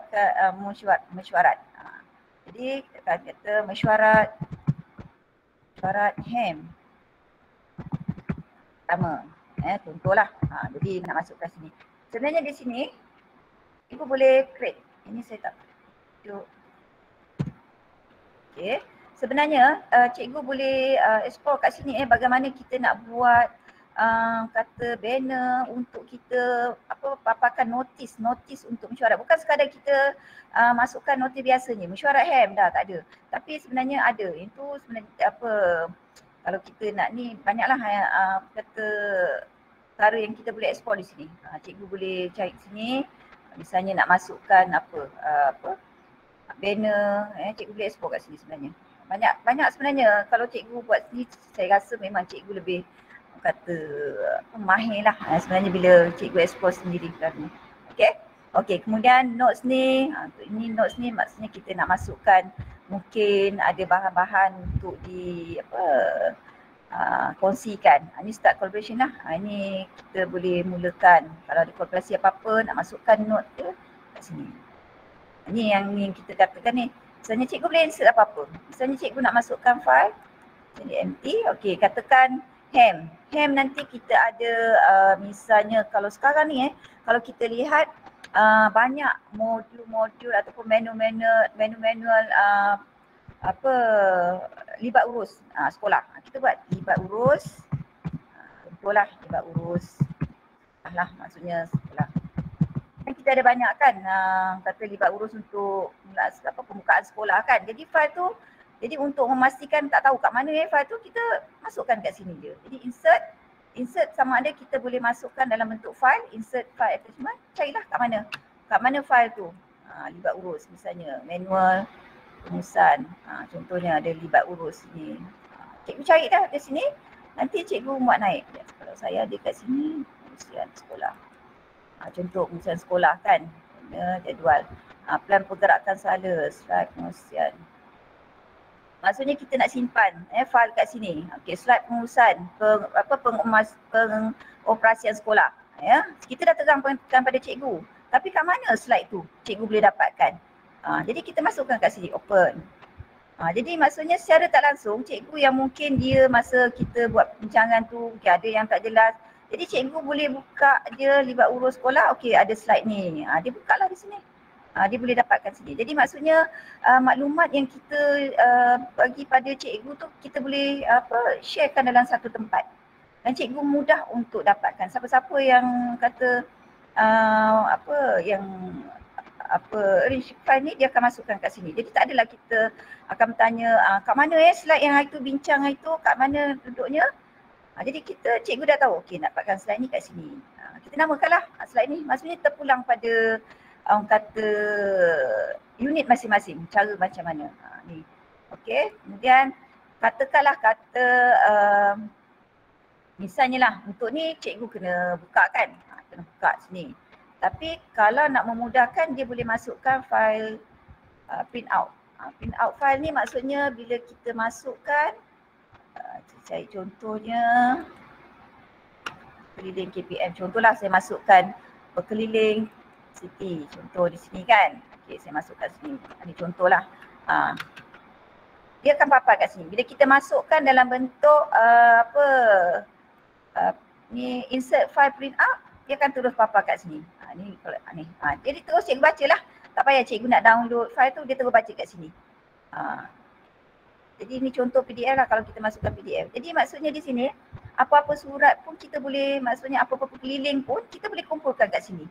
B: mesyuarat. Jadi kita kata mesyuarat HAM pertama, contohlah. Jadi nak masukkan sini. Sebenarnya di sini ibu boleh create. Ini saya tak tunjuk. Okey. Sebenarnya cikgu boleh explore kat sini bagaimana kita nak buat kata banner untuk kita paparkan notis untuk mesyuarat. Bukan sekadar kita masukkan notis biasanya, mesyuarat HEM dah tak ada. Tapi sebenarnya ada. Itu sebenarnya kalau kita nak ni banyaklah kata cara yang kita boleh explore di sini. Cikgu boleh cari sini. Misalnya nak masukkan banner, cikgu boleh explore kat sini sebenarnya. Banyak sebenarnya kalau cikgu buat sini, saya rasa memang cikgu lebih kata mahir lah sebenarnya bila cikgu explore sendiri kan. Okey, kemudian notes ni, untuk ini notes ni maksudnya kita nak masukkan mungkin ada bahan-bahan untuk kongsikan. Ini start collaboration lah. Ini kita boleh mulakan kalau ada kolaborasi apa-apa nak masukkan note tu kat sini. Ini yang kita katakan ni. Misalnya cikgu boleh insert apa-apa. Misalnya cikgu nak masukkan file, jadi empty. Okey, katakan HEM. HEM nanti kita ada misalnya kalau sekarang ni kalau kita lihat banyak modul-modul ataupun manual libat urus sekolah. Kita buat libat urus. Contohlah libat urus. Maksudnya sekolah. Dan kita ada banyak kan kata libat urus untuk pembukaan sekolah kan. Jadi file tu, jadi untuk memastikan tak tahu kat mana file tu, kita masukkan kat sini je. Jadi insert sama ada kita boleh masukkan dalam bentuk file, insert file attachment, carilah kat mana file tu. Libat urus misalnya, manual rumusan. Contohnya ada libat urus ni. Cikgu cari dah di sini, nanti cikgu muat naik. Kalau saya ada kat sini, pengurusan sekolah. Contoh pengurusan sekolah kan, jadual. Plan pergerakan sala, slide pengurusan. Maksudnya kita nak simpan file kat sini. Okey, slide pengurusan pengoperasian sekolah. Ya, kita dah terangkan pada cikgu. Tapi kat mana slide tu cikgu boleh dapatkan? Jadi kita masukkan kat sini, open. Jadi maksudnya secara tak langsung cikgu yang mungkin dia masa kita buat perbincangan tu ada yang tak jelas. Jadi cikgu boleh buka dia libat urus sekolah, okey ada slide ni. Dia buka lah di sini. Dia boleh dapatkan sini. Jadi maksudnya maklumat yang kita bagi pada cikgu tu kita boleh sharekan dalam satu tempat. Dan cikgu mudah untuk dapatkan. Siapa-siapa yang kata arrange file ni dia akan masukkan kat sini. Jadi tak adalah kita akan bertanya kat mana slide yang hari tu bincang hari tu, kat mana duduknya. Jadi cikgu dah tahu, okey nak dapatkan slide ni kat sini. Kita namakanlah slide ni. Maksudnya terpulang pada kata unit masing-masing, cara macam mana. Ni. Okey, kemudian katakanlah misalnya lah untuk ni cikgu kena buka kan. Kena buka sini. Tapi kalau nak memudahkan dia boleh masukkan file print out. Print out file ni maksudnya bila kita masukkan, cari contohnya keliling KPM. Contohlah saya masukkan berkeliling city. Contoh di sini kan. Okey, saya masukkan sini. Ini contohlah. Dia akan papar kat sini. Bila kita masukkan dalam bentuk ni insert file print out, dia akan terus papar kat sini. Jadi terus cikgu bacalah. Tak payah cikgu nak download file tu, dia terus baca kat sini. Jadi ini contoh PDF lah kalau kita masukkan PDF. Jadi maksudnya di sini apa-apa surat pun kita boleh, maksudnya apa-apa keliling pun kita boleh kumpulkan kat sini.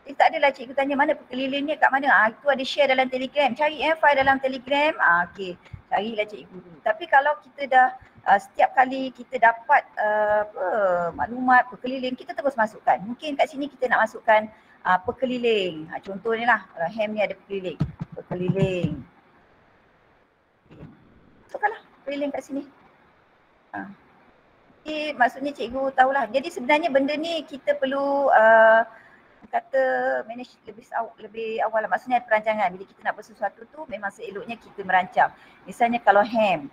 B: Jadi tak adalah cikgu tanya mana perkelilingnya kat mana. Itu ada share dalam Telegram. Cari file dalam Telegram. Okey, carilah cikgu dulu. Tapi kalau kita dah setiap kali kita dapat maklumat perkeliling, kita terus masukkan. Mungkin kat sini kita nak masukkan perkeliling. Contohnya lah, HEM ni ada perkeliling. Perkeliling. Masukkanlah perkeliling kat sini. Jadi maksudnya cikgu tahulah. Jadi sebenarnya benda ni kita perlu kata manage lebih awal lah. Maksudnya perancangan. Bila kita nak buat sesuatu tu memang seeloknya kita merancang. Misalnya kalau HEM.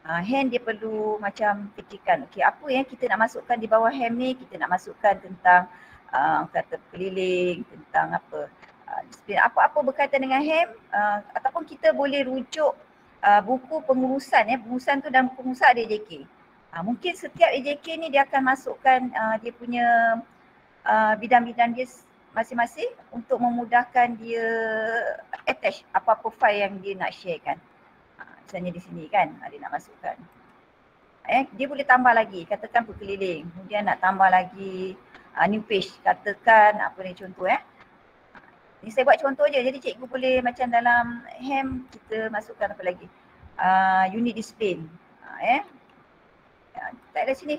B: HEM dia perlu macam fikirkan. Okey, apa yang kita nak masukkan di bawah HEM ni? Kita nak masukkan tentang kata keliling, tentang apa-apa berkaitan dengan HEM ataupun kita boleh rujuk buku pengurusan pengurusan tu dalam buku pengurusan ada EJK. Mungkin setiap EJK ni dia akan masukkan dia punya bidang-bidang dia masing-masing untuk memudahkan dia attach apa-apa file yang dia nak sharekan. Misalnya di sini kan dia nak masukkan. Dia boleh tambah lagi, katakan berkeliling. Kemudian nak tambah lagi new page, katakan apa ni contoh Ni saya buat contoh je, jadi cikgu boleh macam dalam hem kita masukkan apa lagi, unit display. Tak ada sini.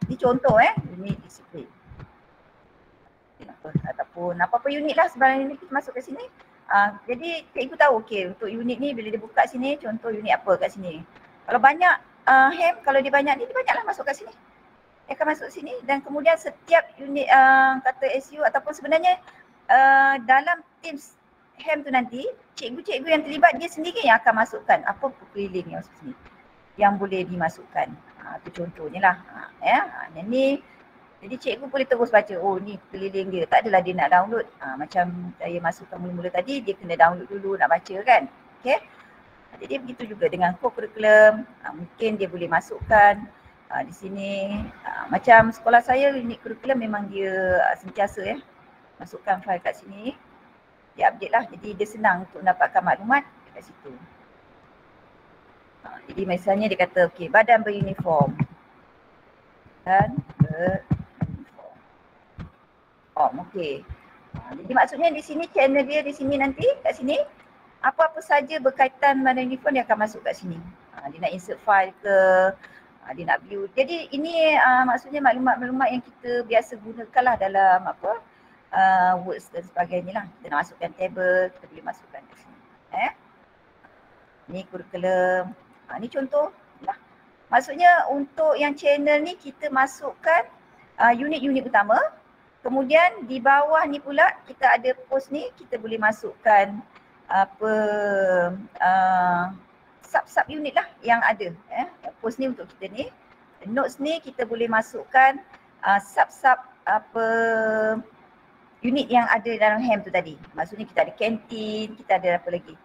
B: Ni contoh unit display. Ataupun apa-apa unit lah sebenarnya kita masuk ke sini. Jadi cikgu tahu okey untuk unit ni bila dia buka sini contoh unit apa kat sini. Kalau banyak hem, kalau dia banyak ni dia banyaklah masuk kat sini. Dia akan masuk sini dan kemudian setiap unit kata SU ataupun sebenarnya dalam Teams hem tu nanti cikgu-cikgu yang terlibat dia sendiri yang akan masukkan apa keliling yang masuk sini yang boleh dimasukkan. Tu contohnya lah. Ni jadi cikgu boleh terus baca, oh ni keliling dia, tak adalah dia nak download. Macam saya masukkan mula-mula tadi, dia kena download dulu nak baca kan. Okay. Jadi begitu juga dengan co-curriculum, mungkin dia boleh masukkan di sini. Macam sekolah saya unit curriculum memang dia sentiasa masukkan file kat sini. Dia update lah, jadi dia senang untuk mendapatkan maklumat kat situ. Jadi misalnya dia kata, okay, badan beruniform. Dan okey. Jadi maksudnya di sini channel dia di sini nanti kat sini apa-apa saja berkaitan dengan uniform dia akan masuk kat sini. Dia nak insert file ke, dia nak view. Jadi ini maksudnya maklumat-maklumat yang kita biasa gunakanlah dalam Words dan sebagainya lah. Kita nak masukkan table, kita boleh masukkan kat sini. Ni curriculum. Ni contoh lah. Maksudnya untuk yang channel ni kita masukkan unit-unit utama. Kemudian di bawah ni pula kita ada post ni, kita boleh masukkan sub-sub unit lah yang ada. Post ni untuk kita ni. Notes ni kita boleh masukkan sub-sub unit yang ada dalam hem tu tadi. Maksudnya kita ada kantin, kita ada apa lagi?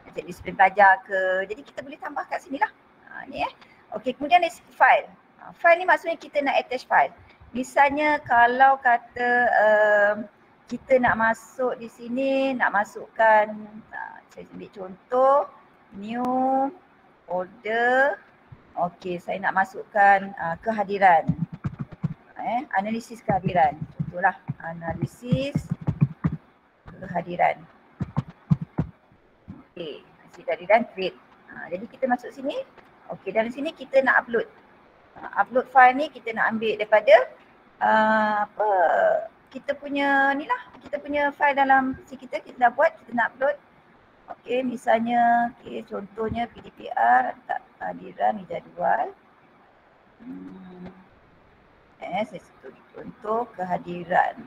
B: Macam disiplin pelajar ke. Jadi kita boleh tambah kat sini lah. Ni Okey, kemudian dari file. File ni maksudnya kita nak attach file. Misalnya kalau kata kita nak masuk di sini, nak masukkan, saya ambil contoh, new order. Okey, saya nak masukkan kehadiran. Analisis kehadiran. Contohlah, analisis kehadiran. Okey, analisis kehadiran create. Jadi kita masuk sini. Okey, dalam sini kita nak upload. Upload file ni kita nak ambil daripada kita punya ni lah, kita punya file dalam PC kita dah buat, kita nak upload. Okey, misalnya contohnya PDPR, letak kehadiran ni jadual. Saya tulis contoh kehadiran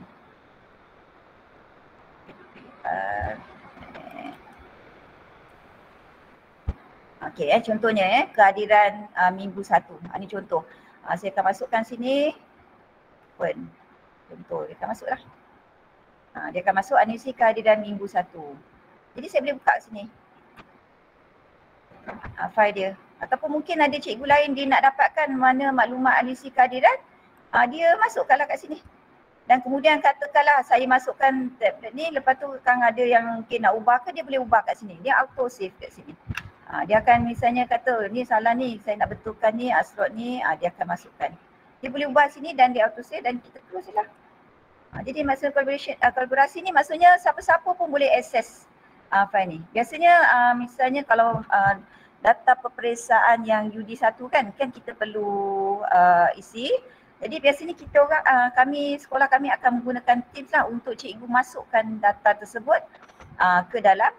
B: PDPR. Okey, contohnya kehadiran minggu 1. Ini contoh. Saya akan masukkan sini. Open. Contoh, dia akan masuk lah. Dia akan masuk analisis kehadiran minggu 1. Jadi saya boleh buka sini. File dia. Ataupun mungkin ada cikgu lain dia nak dapatkan mana maklumat analisis kehadiran. Dia masukkanlah kat sini. Dan kemudian katakanlah saya masukkan tablet ni, lepas tu kan ada yang mungkin nak ubah ke, dia boleh ubah kat sini. Dia auto save kat sini. Dia akan misalnya kata ni salah ni, saya nak betulkan ni, slot ni, dia akan masukkan. Dia boleh ubah sini dan dia auto save dan kita terus lah. Jadi masa kolaborasi ni maksudnya siapa-siapa pun boleh akses file ni. Biasanya misalnya kalau data peperiksaan yang UD1 kan kita perlu isi. Jadi biasanya kita orang, sekolah kami akan menggunakan Teams lah untuk cikgu masukkan data tersebut ke dalam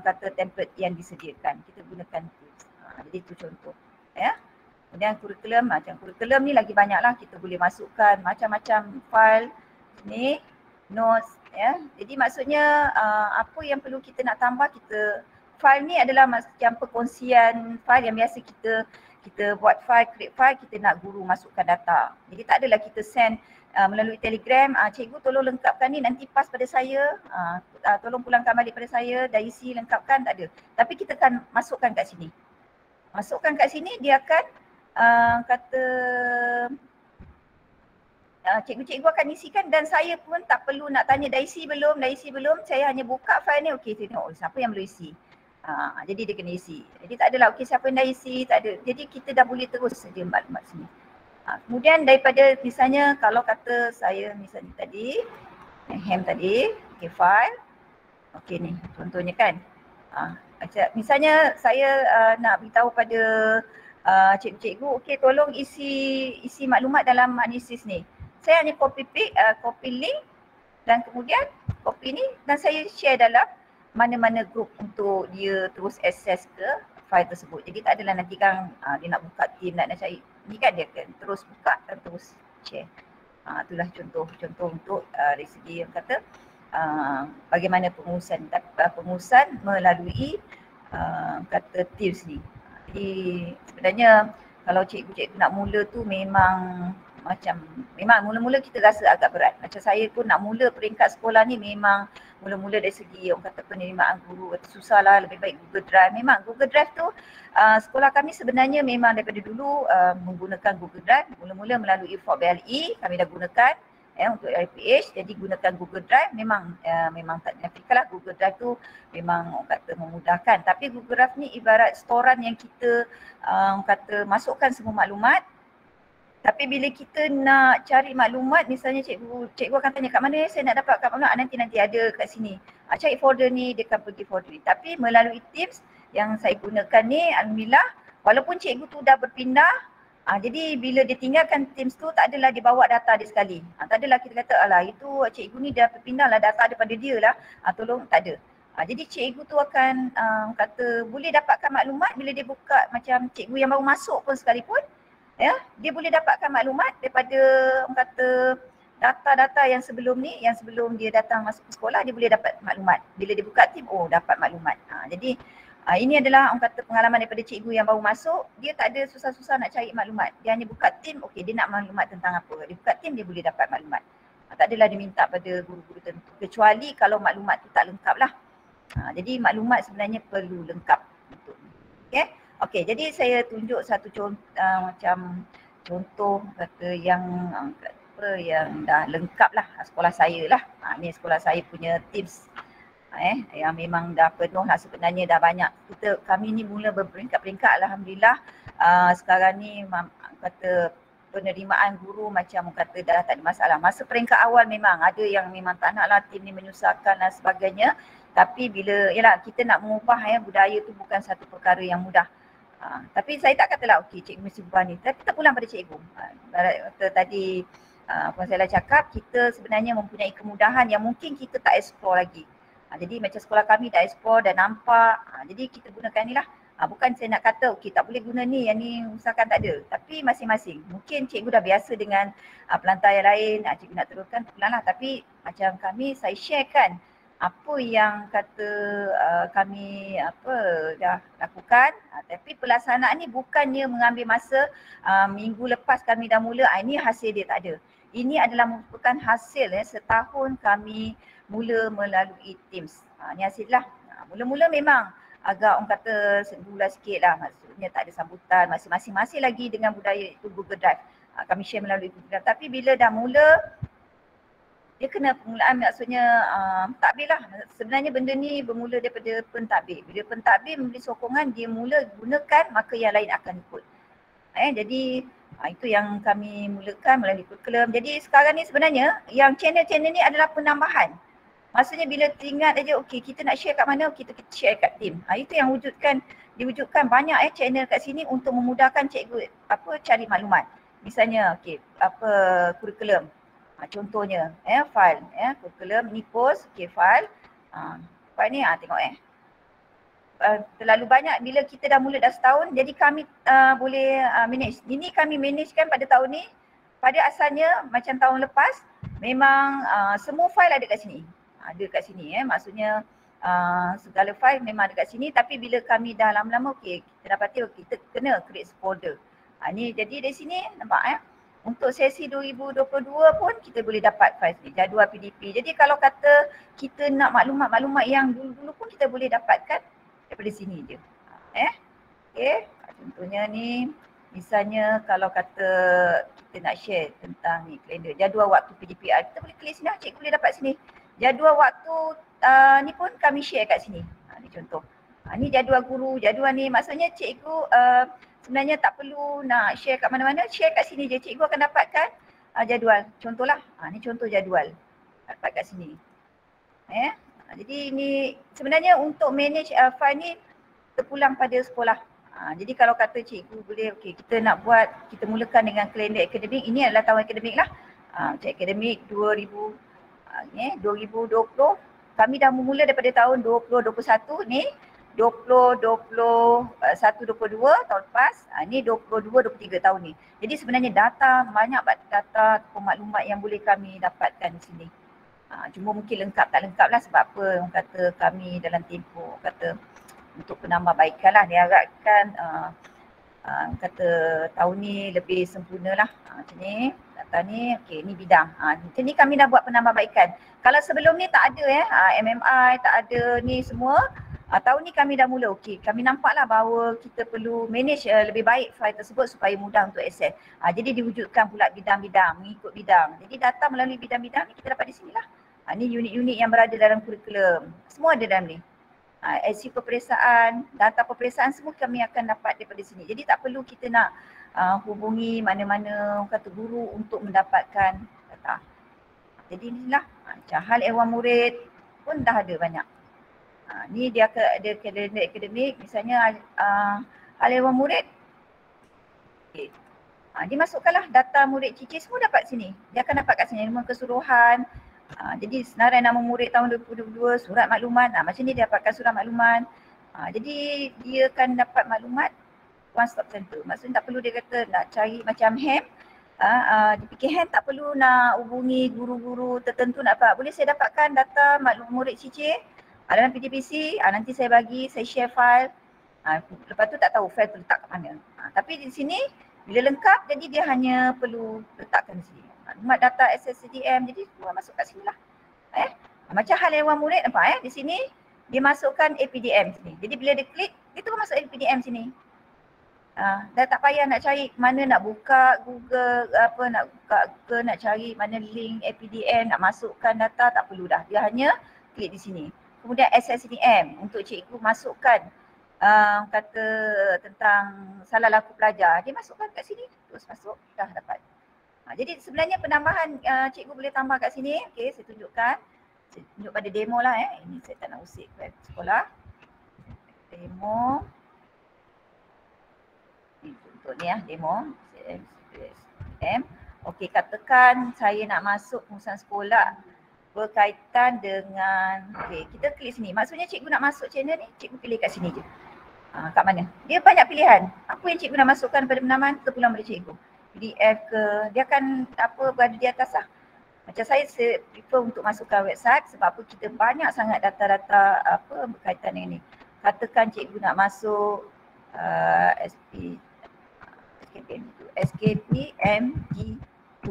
B: kata template yang disediakan. Kita gunakan Teams. Jadi itu contoh. Kemudian kurikulum, macam kurikulum ni lagi banyak lah kita boleh masukkan macam-macam file ni, notes Jadi maksudnya apa yang perlu kita nak tambah, file ni adalah macam perkongsian file yang biasa kita buat file, create file, kita nak guru masukkan data. Jadi tak adalah kita send melalui Telegram, cikgu tolong lengkapkan ni nanti pas pada saya, tolong pulangkan balik pada saya, dah isi lengkapkan, tak ada. Tapi kita akan masukkan kat sini. Masukkan kat sini dia akan cikgu-cikgu akan isikan dan saya pun tak perlu nak tanya dah isi belum, saya hanya buka file ni, okey saya tengok siapa yang belum isi. Jadi dia kena isi. Jadi tak adalah okey siapa yang dah isi, tak ada. Jadi kita dah boleh terus sedia maklumat sini. Kemudian daripada misalnya kalau kata saya misalnya tadi, ham tadi, okey file. Okey ni contohnya kan. Misalnya saya nak beritahu pada cikgu-cikgu, okey tolong isi maklumat dalam analisis ni. Saya hanya copy link dan kemudian copy ni dan saya share dalam mana-mana group untuk dia terus access ke file tersebut. Jadi tak adalah nanti kan dia nak buka team, nak cari. Ni kan dia akan terus buka dan terus share. Itulah contoh untuk dari segi yang kata bagaimana pengurusan melalui kata Teams ni. Jadi sebenarnya kalau cikgu-cikgu nak mula tu memang mula-mula kita rasa agak berat. Macam saya pun nak mula peringkat sekolah ni memang mula-mula dari segi orang kata penerimaan guru susah lah, lebih baik Google Drive. Memang Google Drive tu sekolah kami sebenarnya memang daripada dulu menggunakan Google Drive. Mula-mula melalui Fort BLE kami dah gunakan untuk LPH, jadi gunakan Google Drive memang tak dinafikan lah. Google Drive tu memang orang kata memudahkan, tapi Google Drive ni ibarat storan yang kita orang kata masukkan semua maklumat. Tapi bila kita nak cari maklumat, misalnya cikgu akan tanya kat mana saya nak dapat kat maklumat, nanti ada kat sini. Cari folder ni, dia akan pergi folder ni. Tapi melalui Teams yang saya gunakan ni, alhamdulillah, walaupun cikgu tu dah berpindah, jadi bila dia tinggalkan Teams tu, tak adalah dia bawa data dia sekali. Tak adalah kita kata, alah itu cikgu ni dah berpindah lah, data daripada dia lah, tolong, tak ada. Jadi cikgu tu akan kata boleh dapatkan maklumat bila dia buka macam cikgu yang baru masuk pun sekalipun, dia boleh dapatkan maklumat daripada orang kata data-data yang sebelum ni, yang sebelum dia datang masuk ke sekolah, dia boleh dapat maklumat. Bila dia buka Team, dapat maklumat. Jadi ini adalah orang kata pengalaman daripada cikgu yang baru masuk, dia tak ada susah-susah nak cari maklumat. Dia hanya buka Team, okey dia nak maklumat tentang apa. Dia buka Team, dia boleh dapat maklumat. Tak adalah dia minta pada guru-guru tertentu, kecuali kalau maklumat tu tak lengkap lah. Jadi maklumat sebenarnya perlu lengkap untuk ni. Okey, jadi saya tunjuk satu macam contoh kata yang dah lengkap lah sekolah saya lah. Ni sekolah saya punya Teams. Yang memang dah penuh lah sebenarnya, dah banyak. Kami ni mula berperingkat-peringkat, alhamdulillah. Sekarang ni kata penerimaan guru macam kata dah tak ada masalah. Masa peringkat awal memang ada yang memang tak nak lah team ni menyusahkan dan sebagainya. Tapi bila kita nak mengubah budaya tu bukan satu perkara yang mudah. Tapi saya tak katalah okey cikgu mesti ubah ni. Tapi kita pulang pada cikgu. Tadi Puan Sela cakap, kita sebenarnya mempunyai kemudahan yang mungkin kita tak explore lagi. Jadi macam sekolah kami dah explore, dah nampak. Jadi kita gunakan ni lah. Bukan saya nak kata okey tak boleh guna ni, yang ni usahakan tak ada. Tapi masing-masing. Mungkin cikgu dah biasa dengan pelantar yang lain, cikgu nak teruskan pulang lah. Tapi macam kami, saya sharekan apa yang kata kami dah lakukan, tapi pelaksanaan ni bukannya mengambil masa minggu lepas kami dah mula, ini hasil dia tak ada. Ini adalah merupakan hasil setahun kami mula melalui Teams. Ni hasil lah. Mula-mula memang agak orang kata bulan sikit lah, maksudnya tak ada sambutan, masing-masing lagi dengan budaya itu Google Drive. Kami share melalui Google Drive, tapi bila dah mula, dia kena permulaan, maksudnya takbir lah. Sebenarnya benda ni bermula daripada pentadbir. Bila pentadbir memberi sokongan, dia mula gunakan, maka yang lain akan ikut. Jadi itu yang kami mulakan melalui kurikulum. Jadi sekarang ni sebenarnya yang channel-channel ni adalah penambahan. Maksudnya bila teringat aja, okey kita nak share kat mana, kita share kat team. Itu yang diwujudkan banyak channel kat sini untuk memudahkan cikgu cari maklumat. Misalnya kurikulum. Contohnya file, kurikulum ni post, file. File ni tengok terlalu banyak bila kita dah mula dah setahun, jadi kami boleh manage. Ini kami managekan pada tahun ni. Pada asalnya macam tahun lepas memang semua file ada kat sini. Ada kat sini maksudnya segala file memang ada kat sini, tapi bila kami dah lama-lama kita dapati kita kena create folder. Ni jadi dari sini nampak untuk sesi 2022 pun kita boleh dapat file ni, jadual PDP. Jadi kalau kata kita nak maklumat-maklumat yang dulu-dulu pun kita boleh dapatkan daripada sini je. Contohnya ni, misalnya kalau kata kita nak share tentang ni kalender, jadual waktu PDPR, kita boleh klik sini, cikgu boleh dapat sini. Jadual waktu ni pun kami share kat sini. Ni contoh. Ni jadual guru, jadual ni maksudnya cikgu sebenarnya tak perlu nak share kat mana-mana, share kat sini je. Cikgu akan dapatkan jadual. Contohlah, ni contoh jadual. Dapat kat sini. Jadi ni sebenarnya untuk manage file ni terpulang pada sekolah. Jadi kalau kata cikgu boleh, okey kita nak buat, kita mulakan dengan kalender akademik, ini adalah tahun akademik lah. Akademik 2020, kami dah memula daripada tahun 2021 ni, 2022 tahun lepas, ni 22-23 tahun ni. Jadi sebenarnya data, banyak data atau maklumat yang boleh kami dapatkan di sini. Cuma mungkin lengkap tak lengkap lah sebab apa orang kata kami dalam tempoh kata untuk penambahbaikan lah, diharapkan kata tahun ni lebih sempurna lah. Macam ni, data ni, okey ni bidang. Macam ni kami dah buat penambahbaikan. Kalau sebelum ni tak ada MMI, tak ada ni semua. Tahun ni kami dah mula, okey kami nampaklah bahawa kita perlu manage lebih baik file tersebut supaya mudah untuk akses. Jadi diwujudkan pula bidang-bidang, mengikut bidang. Jadi data melalui bidang-bidang ni kita dapat di sini lah. Ni unit-unit yang berada dalam kurikulum. Semua ada dalam ni. SU peperiksaan, data peperiksaan semua kami akan dapat daripada sini. Jadi tak perlu kita nak hubungi mana-mana kata guru untuk mendapatkan data. Jadi inilah hal ehwal murid pun dah ada banyak. Ni dia ada kalender akademik, misalnya hal ehwal murid. Okay. Dimasukkanlah data murid cici semua dapat sini. Dia akan dapat kat sini nama keseluruhan. Jadi senarai nama murid tahun 2022, surat maklumat, macam ni dia dapatkan surat maklumat. Jadi dia akan dapat maklumat one stop center. Maksudnya tak perlu dia kata nak cari macam HAM. Dia fikir HAM tak perlu nak hubungi guru-guru tertentu nak dapat. Boleh saya dapatkan data maklum murid cici dalam PDPC, nanti saya bagi, saya share file. Lepas tu tak tahu file tu letak kat mana. Tapi di sini bila lengkap jadi dia hanya perlu letakkan di sini. Maklumat data SSCDM, jadi semua masuk kat sini lah. Macam hal ehwal murid nampak di sini dia masukkan APDM sini. Jadi bila dia klik, dia terus masuk APDM sini. Dah tak payah nak cari mana nak buka Google, nak buka Google, nak cari mana link APDM, nak masukkan data, tak perlu dah. Dia hanya klik di sini. Kemudian SSCDM untuk cikgu masukkan kata tentang salah laku pelajar. Dia masukkan kat sini, terus masuk, dah dapat. Jadi sebenarnya penambahan cikgu boleh tambah kat sini. Okey, saya tunjukkan. Saya tunjuk pada demo lah Ini saya tak nak usik web sekolah. Demo. Ini untuk ni demo. Okey, katakan saya nak masuk pengurusan sekolah berkaitan dengan, okey, kita klik sini. Maksudnya cikgu nak masuk channel ni, cikgu pilih kat sini je. Kat mana? Dia banyak pilihan. Apa yang cikgu nak masukkan pada penamaan, terpulang pada cikgu. PDF ke, dia akan berada di atas lah. Macam saya prefer untuk masukkan website sebab apa kita banyak sangat data-data berkaitan dengan ni. Katakan cikgu nak masuk SKPMG2,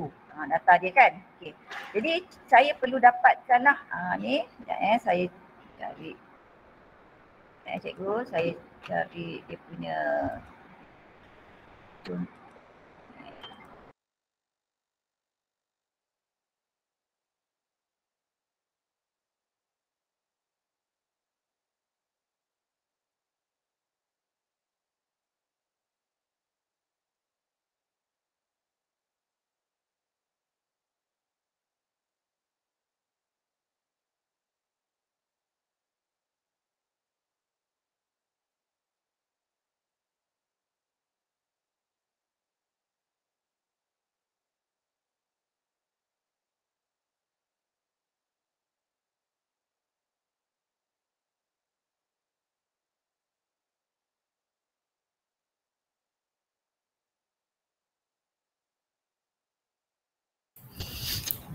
B: data dia kan. Okay. Jadi saya perlu dapatkan lah ni, saya cari cikgu, saya cari dia punya contoh.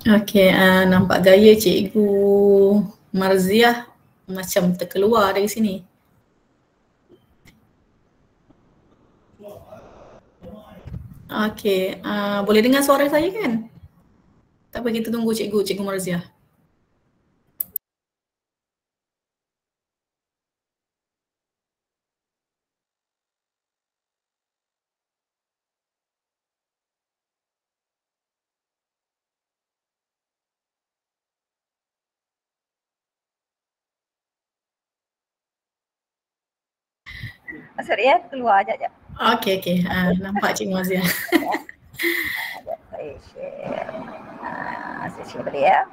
A: Okey, nampak gaya Cikgu Marziah macam terkeluar dari sini. Okey, boleh dengar suara saya kan? Tak apa, kita tunggu Cikgu Marziah.
B: Sorry ya, keluar sekejap.
A: Okey. Nampak Cik Marzia.
B: Saya share. Saya share balik ya.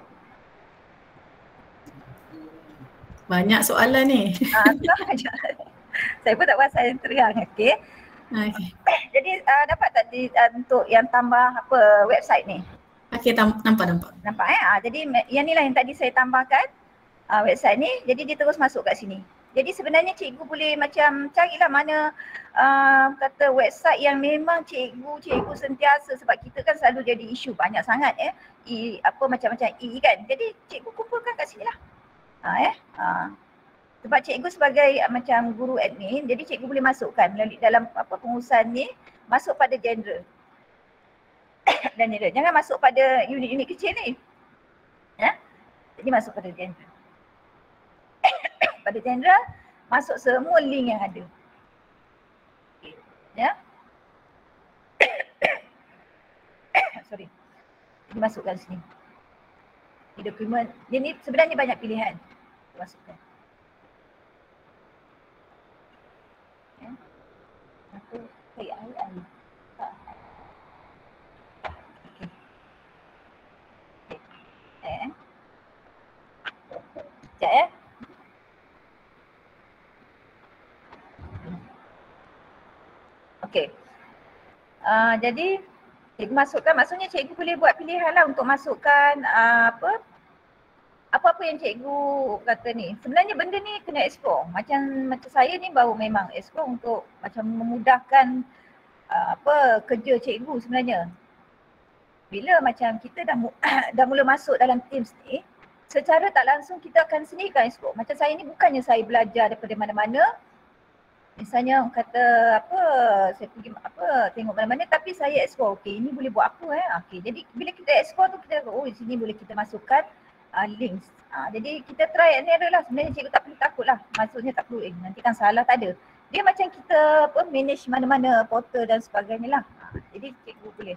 A: Banyak soalan ni.
B: Saya pun tak pasal yang terang. Okey.
A: Okey.
B: Jadi dapat tak untuk yang tambah apa website ni?
A: Okey, nampak.
B: Nampak jadi yang ni lah yang tadi saya tambahkan website ni, jadi dia terus masuk kat sini. Jadi sebenarnya cikgu boleh macam carilah mana kata website yang memang cikgu sentiasa, sebab kita kan selalu jadi isu banyak sangat macam-macam kan. Jadi cikgu kumpulkan kat sini lah. Sebab cikgu sebagai macam guru admin, jadi cikgu boleh masukkan melalui dalam pengurusan ni, masuk pada genre. Dan genre. Jangan masuk pada unit-unit kecil ni. Jadi masuk pada genre. Pada genre, masuk semua link yang ada. Ya. Sorry. Jadi masukkan sini. Di dokumen, dia ni sebenarnya banyak pilihan. Masukkan. Ya. Aku saya air. Sekejap ya. Okey. Jadi cikgu masukkan, maksudnya cikgu boleh buat pilihan lah untuk masukkan apa-apa yang cikgu kata ni. Sebenarnya benda ni kena explore. Macam saya ni baru memang explore untuk macam memudahkan kerja cikgu sebenarnya. Bila macam kita dah mula masuk dalam Teams ni, secara tak langsung kita akan sendirikan explore. Macam saya ni bukannya saya belajar daripada mana-mana. Misalnya orang kata saya pergi tengok mana-mana, tapi saya explore, okey ini boleh buat apa okey. Jadi bila kita explore tu kita di sini boleh kita masukkan links. Jadi kita try and error lah. Sebenarnya cikgu tak perlu takut lah, maksudnya tak perlu nanti kan salah, tak ada. Dia macam kita manage mana-mana portal dan sebagainya lah. Jadi cikgu boleh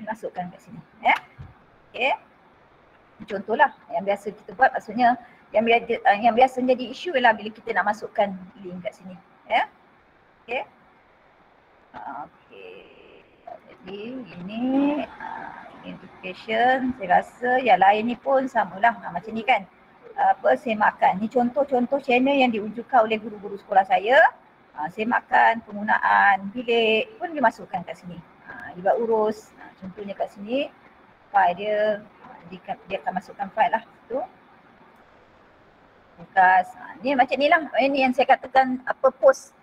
B: masukkan kat sini ya. Okey. Contohlah yang biasa kita buat, maksudnya yang biasa jadi isu ialah bila kita nak masukkan link kat sini ya. Okey. Okey. Jadi ini notification, saya rasa yang lain ni pun samalah macam ni kan. Semakan. Ni contoh-contoh channel yang diwujudkan oleh guru-guru sekolah saya. Semakan, penggunaan bilik pun dimasukkan kat sini. Dia buat urus. Contohnya kat sini file dia akan masukkan file lah tu. Tugas. Ni macam ni lah. Ini yang saya katakan post.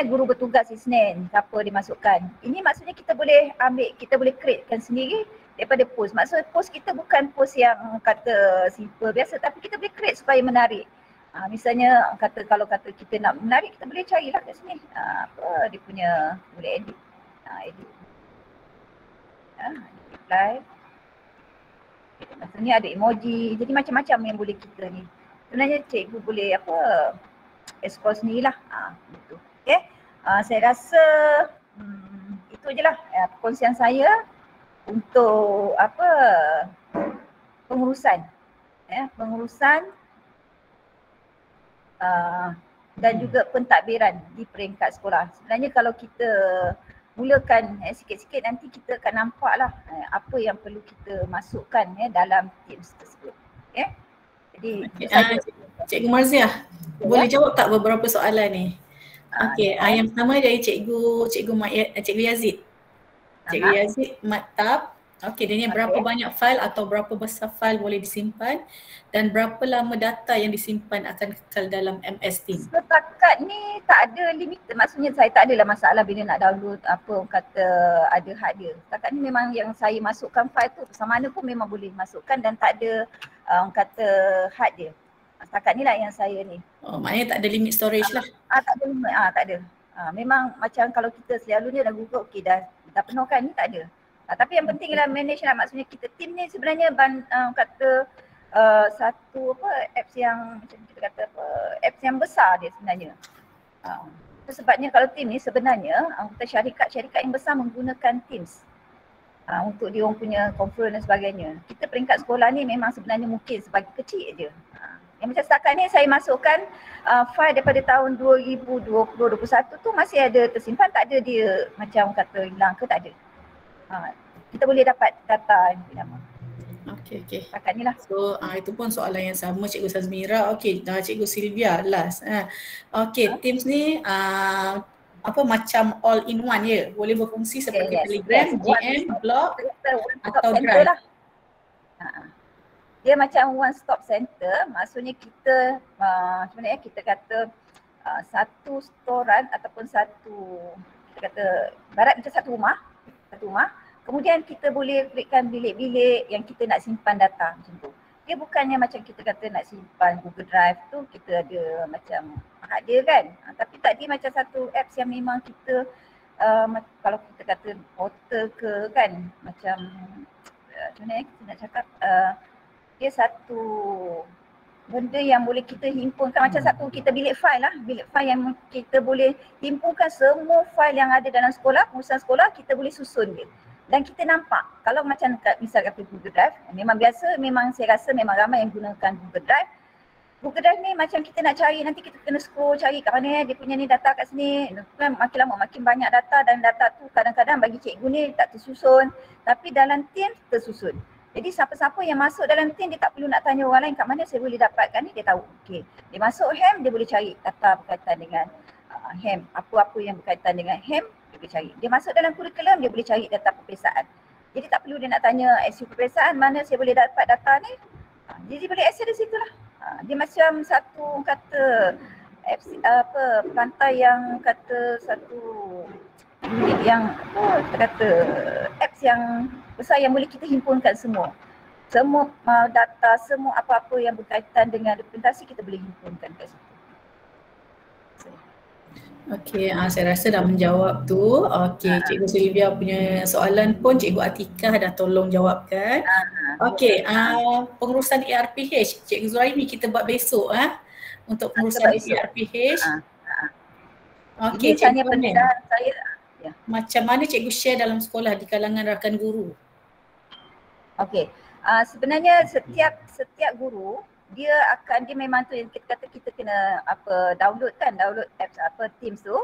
B: Guru bertugas Isnin, siapa dimasukkan. Ini maksudnya kita boleh ambil, kita boleh createkan sendiri daripada post. Maksud post kita bukan post yang kata simple biasa, tapi kita boleh create supaya menarik. Misalnya kalau kita nak menarik, kita boleh carilah kat sini. Dia punya, boleh edit. Edit. Reply. Maksudnya ada emoji, jadi macam-macam yang boleh kita ni. Sebenarnya cikgu boleh explore sendirilah. Gitu. Okay. Saya rasa itu je lah perkongsian saya untuk pengurusan. Pengurusan dan juga pentadbiran di peringkat sekolah. Sebenarnya kalau kita mulakan sikit-sikit, nanti kita akan nampak lah apa yang perlu kita masukkan dalam Teams tersebut. Okay. Jadi
A: Cikgu Marzia, boleh jawab tak beberapa soalan ni? Okey, yang pertama dari Cikgu Yazid. Cikgu Yazid Maktab. Okey, dia ni berapa banyak fail atau berapa besar fail boleh disimpan dan berapa lama data yang disimpan akan kekal dalam MS Team?
B: Setakat ni tak ada limit, maksudnya saya tak adalah masalah bila nak download kata ada hard dia. Setakat ni memang yang saya masukkan file tu sama mana pun memang boleh masukkan dan tak ada kata hard dia. Setakat ni lah yang saya ni.
A: Oh, maknanya tak ada limit storage lah.
B: Tak ada limit, tak ada. Memang macam kalau kita selalunya dah Google, okey dah penuh kan, ni tak ada. Tapi yang penting ialah manage lah, maksudnya kita team ni sebenarnya satu apps yang macam kita kata apps yang besar dia sebenarnya. Sebabnya kalau team ni sebenarnya kita syarikat yang besar menggunakan Teams untuk dia orang punya conference dan sebagainya. Kita peringkat sekolah ni memang sebenarnya mungkin sebagai kecil je. Yang macam setakat ni saya masukkan file daripada tahun 2020-2021 tu masih ada tersimpan, tak ada dia macam kata hilang ke, tak ada. Kita boleh dapat data yang lebih lama.
A: Okey.
B: Setakat ni lah.
A: So itu pun soalan yang sama Cikgu Sazmira. Okey, Cikgu Sylvia last. Okey, Teams ni apa macam all in one ya? Boleh berfungsi seperti Telegram, GM, blog atau Drive.
B: Lah. Dia macam one stop center, maksudnya kita sebenarnya kita kata satu storan ataupun satu, kita kata barat macam satu rumah, kemudian kita boleh berikan bilik-bilik yang kita nak simpan data macam tu. Dia bukannya macam kita kata nak simpan Google Drive tu kita ada macam hak dia kan, tapi tak, dia macam satu apps yang memang kita kalau kita kata portal ke kan, macam macam mana kita nak cakap, dia satu benda yang boleh kita himpunkan, macam satu kita bilik file lah, bilik file yang kita boleh himpunkan semua file yang ada dalam sekolah, pengurusan sekolah, kita boleh susun dia. Dan kita nampak, kalau macam misal kata Google Drive, memang biasa, memang saya rasa memang ramai yang gunakan Google Drive. Google Drive ni macam kita nak cari, nanti kita kena scroll cari kat mana dia punya ni data kat sini. Kan makin lama makin banyak data, dan data tu kadang-kadang bagi cikgu ni tak tersusun, tapi dalam Teams tersusun. Jadi siapa-siapa yang masuk dalam Teams dia tak perlu nak tanya orang lain kat mana saya boleh dapatkan ni, dia tahu. Okey, dia masuk HEM dia boleh cari data berkaitan dengan HEM, apa-apa yang berkaitan dengan HEM dia boleh cari. Dia masuk dalam kurikulum dia boleh cari data peperiksaan. Jadi tak perlu dia nak tanya SU peperiksaan mana saya boleh dapat data ni. Jadi boleh access di situ lah. Dia macam satu kata perantai yang kata satu unit yang kita kata apps yang besar yang boleh kita himpunkan semua data, semua apa-apa yang berkaitan dengan dokumentasi kita boleh himpunkan kat situ.
A: Okey, saya rasa dah menjawab tu. Okey, Cikgu Sylvia punya soalan pun Cikgu Atikah dah tolong jawabkan. Okey, pengurusan ERPH Cikgu Zuhaimi kita buat besok untuk pengurusan ERPH. Okey,
B: ini hanya pendedahan saya.
A: Ya. Macam mana cikgu share dalam sekolah di kalangan rakan guru?
B: Okey, sebenarnya setiap guru dia memang tu yang kita kata kita kena download apps Teams tu.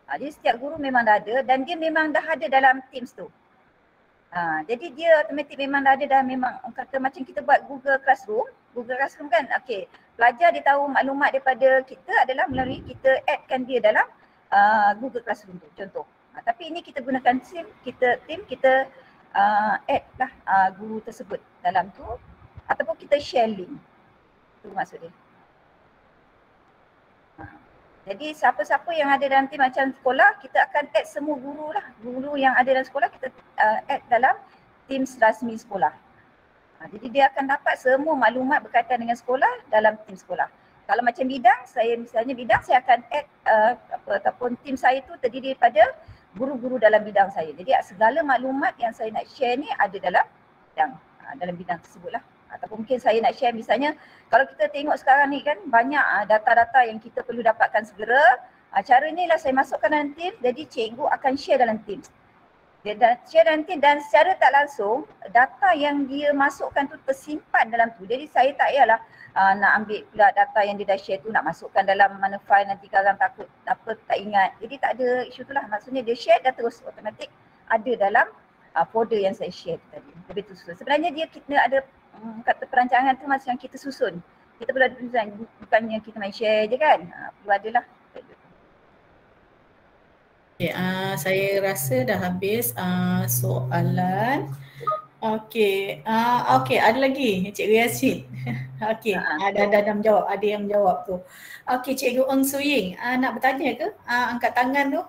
B: Jadi setiap guru memang dah ada dan dia memang dah ada dalam Teams tu. Jadi dia automatik memang dah ada, dah memang kata macam kita buat Google Classroom kan. Okey, pelajar dia tahu maklumat daripada kita adalah melalui kita add-kan dia dalam Google Classroom tu contoh. Tapi ini kita gunakan Team kita add lah guru tersebut dalam tu ataupun kita share link. Itu maksud dia. Jadi siapa-siapa yang ada dalam Team macam sekolah, kita akan add semua guru lah. Guru yang ada dalam sekolah kita add dalam Teams rasmi sekolah. Jadi dia akan dapat semua maklumat berkaitan dengan sekolah dalam Team sekolah. Kalau macam bidang, saya akan add ataupun Team saya tu terdiri daripada guru-guru dalam bidang saya. Jadi segala maklumat yang saya nak share ni ada dalam bidang tersebut lah. Ataupun mungkin saya nak share misalnya, kalau kita tengok sekarang ni kan banyak data-data yang kita perlu dapatkan segera. Cara ni lah saya masukkan dalam Teams, jadi cikgu akan share dalam Teams. Dia share dalam Teams dan secara tak langsung data yang dia masukkan tu tersimpan dalam tu. Jadi saya tak payahlah nak ambil pula data yang dia dah share tu nak masukkan dalam mana file, nanti kalau takut tak ingat. Jadi tak ada isu tu lah, maksudnya dia share dah terus automatik ada dalam folder yang saya share tadi. Lebih tersusun. Sebenarnya dia kita ada kata perancangan tu macam kita susun. Kita perlu ada design, bukannya kita main share je kan. Perlu adalah.
A: Okay, saya rasa dah habis soalan. Okey, ada lagi Cikgu Yasmin. Okey, dah menjawab, ada yang menjawab tu. Okey, Cikgu Eng Suying, nak bertanya ke? Angkat tangan tu.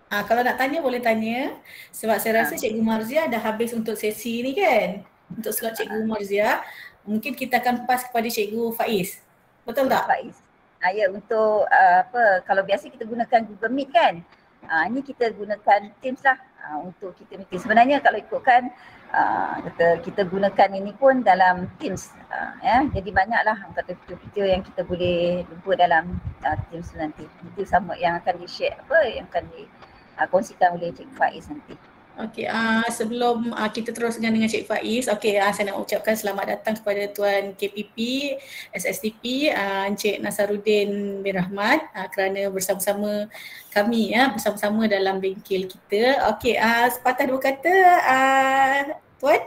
A: Kalau nak tanya boleh tanya, sebab saya rasa Cikgu Marzia dah habis untuk sesi ni kan. Untuk slot Cikgu Marzia, mungkin kita akan pass kepada Cikgu Faiz. Betul tak?
B: Faiz. Ya, untuk kalau biasa kita gunakan Google Meet kan. Ini kita gunakan Teams lah untuk kita meeting. Sebenarnya kalau ikutkan kita gunakan ini pun dalam Teams. Jadi banyaklah kata fitur-fitur yang kita boleh jumpa dalam Teams nanti. Itu sama yang akan di-share yang akan dikongsikan oleh Cikgu Faiz nanti.
A: Okey, sebelum kita teruskan dengan Cik Faiz, saya nak ucapkan selamat datang kepada Tuan KPP, SSTP, Encik Nasaruddin bin Rahmat kerana bersama-sama kami bersama-sama dalam bengkel kita. Okey, sepatah dua kata, Tuan.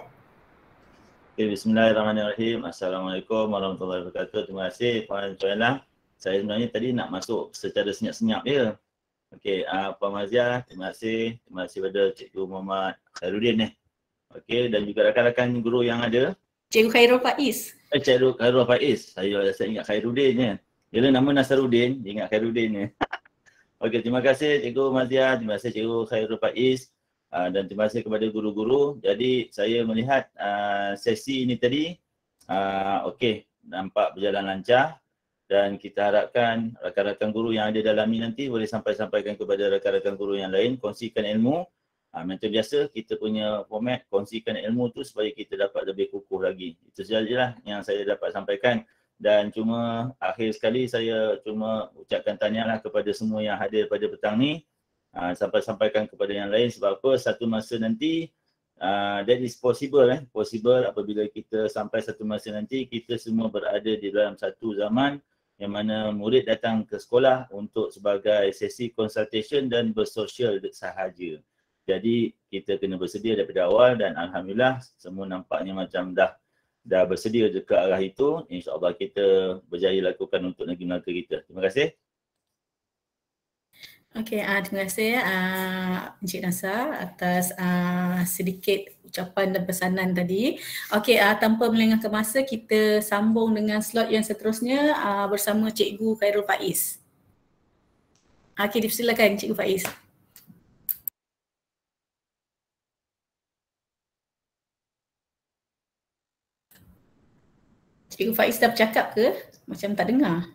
C: Okay, bismillahirrahmanirrahim. Assalamualaikum warahmatullahi wabarakatuh. Terima kasih Puan Joanna. Saya sebenarnya tadi nak masuk secara senyap-senyap je. Okey, Puan Mazia, terima kasih. Terima kasih kepada Cikgu Muhammad Khairuddin Okey, dan juga rakan-rakan guru yang ada.
A: Cikgu Khairul Faiz.
C: Cikgu Khairul Faiz. Saya rasa ingat Khairuddin je. Bila nama Nasaruddin, ingat Khairuddin je. Okey, terima kasih Cikgu Mazia, terima kasih Cikgu Khairul Faiz. Dan terima kasih kepada guru-guru. Jadi saya melihat sesi ini tadi, okey, nampak berjalan lancar. Dan kita harapkan rakan-rakan guru yang ada dalam ini nanti boleh sampaikan kepada rakan-rakan guru yang lain, kongsikan ilmu. Macam biasa kita punya format, kongsikan ilmu tu supaya kita dapat lebih kukuh lagi. Itu sajalah yang saya dapat sampaikan. Dan cuma akhir sekali saya cuma ucapkan tahniahlah kepada semua yang hadir pada petang ni. Sampaikan kepada yang lain sebab apa, satu masa nanti that is possible possible apabila kita sampai satu masa nanti kita semua berada di dalam satu zaman yang mana murid datang ke sekolah untuk sebagai sesi consultation dan bersosial sahaja. Jadi kita kena bersedia daripada awal dan alhamdulillah semua nampaknya macam dah bersedia ke arah itu. InsyaAllah kita berjaya lakukan untuk negeri Melaka kita. Terima kasih.
A: Okey, terima kasih Encik Nasar atas sedikit ucapan dan pesanan tadi. Okey, tanpa melengahkan masa, kita sambung dengan slot yang seterusnya bersama Cikgu Khairul Faiz. Okey, dipersilakan Cikgu Faiz. Cikgu Faiz dah bercakap ke? Macam tak dengar.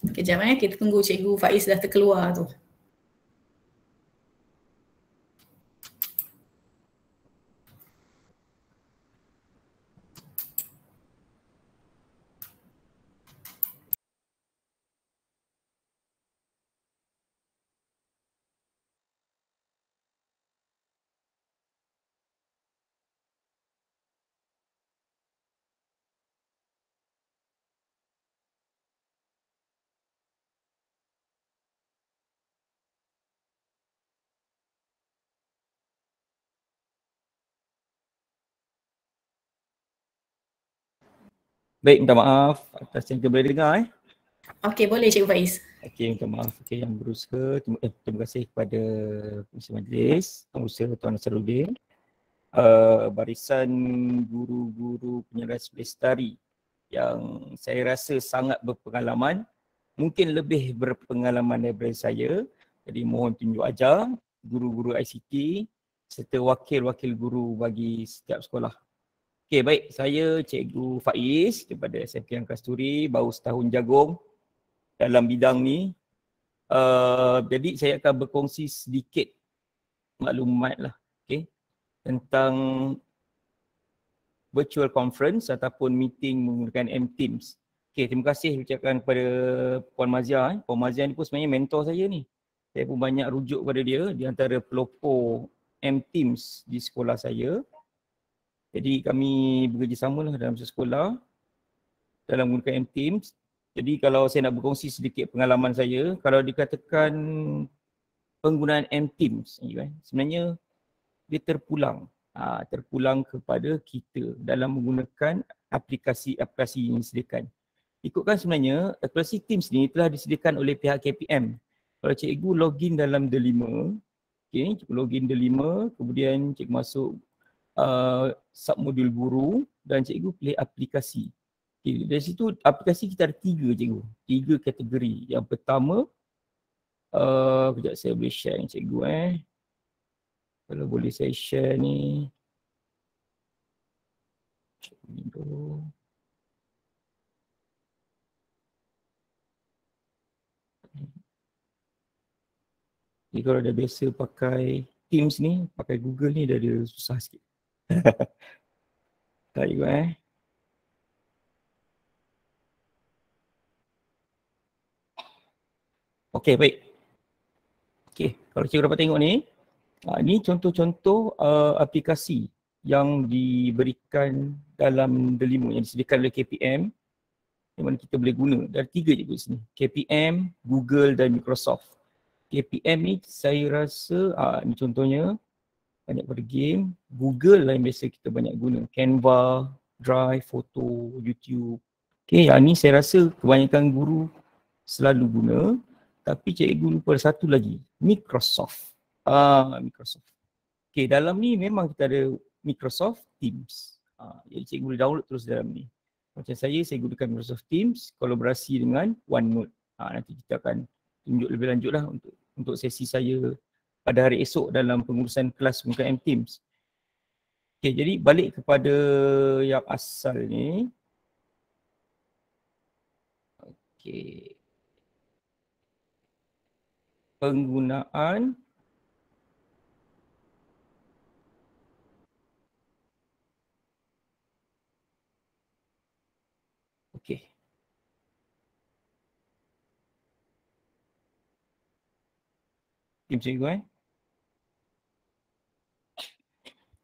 A: Kejap kita tunggu Cikgu Faiz dah terkeluar tu.
D: Baik, minta maaf atas yang kita boleh dengar.
A: Okey, boleh Cikgu Faiz.
D: Okey, minta maaf. Okey, yang berusaha. Terima kasih kepada Pengurusi Majlis, Pengurusi Tuan Nasaruddin, barisan guru-guru penyeras lestari yang saya rasa sangat berpengalaman, mungkin lebih berpengalaman daripada saya. Jadi mohon tunjuk ajar guru-guru ICT serta wakil-wakil guru bagi setiap sekolah. Okey, baik. Saya Cikgu Faiz daripada SMK Yang Kasturi, baru setahun jagung dalam bidang ni. Jadi saya akan berkongsi sedikit maklumat lah, tentang virtual conference ataupun meeting menggunakan M-Teams. Okey, terima kasih ucapkan kepada Puan Mazia. Puan Mazia ni pun sebenarnya mentor saya ni. Saya pun banyak rujuk kepada dia di antara pelopor M-Teams di sekolah saya. Jadi kami bekerjasama lah dalam sekolah dalam menggunakan M-Teams. Jadi kalau saya nak berkongsi sedikit pengalaman saya, kalau dikatakan penggunaan M-Teams, sebenarnya dia terpulang kepada kita dalam menggunakan aplikasi-aplikasi yang disediakan. Ikutkan sebenarnya aplikasi Teams ni telah disediakan oleh pihak KPM. Kalau cikgu login dalam D5, cikgu login D5, kemudian cikgu masuk submodul guru dan cikgu pilih aplikasi. Dari situ aplikasi kita ada 3 cikgu, 3 kategori. Yang pertama, kejap saya boleh share dengan cikgu Kalau boleh saya share ni. Jadi kalau dah biasa pakai Teams ni, pakai Google ni dah ada susah sikit. Tak juga Okey, baik. Okey, kalau cikgu dapat tengok ni, ni contoh-contoh aplikasi yang diberikan dalam Delimo yang disediakan oleh KPM yang mana kita boleh guna. Ada 3 je kat sini. KPM, Google dan Microsoft. KPM ni saya rasa ni contohnya banyak pada game. Google lah yang biasa kita banyak guna. Canva, Drive, Foto, YouTube. Okay, yang ni saya rasa kebanyakan guru selalu guna. Tapi cikgu lupa satu lagi. Microsoft. Microsoft. Okay, dalam ni memang kita ada Microsoft Teams. Jadi cikgu boleh download terus dalam ni. Macam saya gunakan Microsoft Teams kolaborasi dengan OneNote. Nanti kita akan tunjuk lebih lanjut lah untuk sesi saya pada hari esok dalam pengurusan kelas menggunakan Teams. Okay, jadi balik kepada yang asal ni. Okay. Penggunaan okey. Team cikgu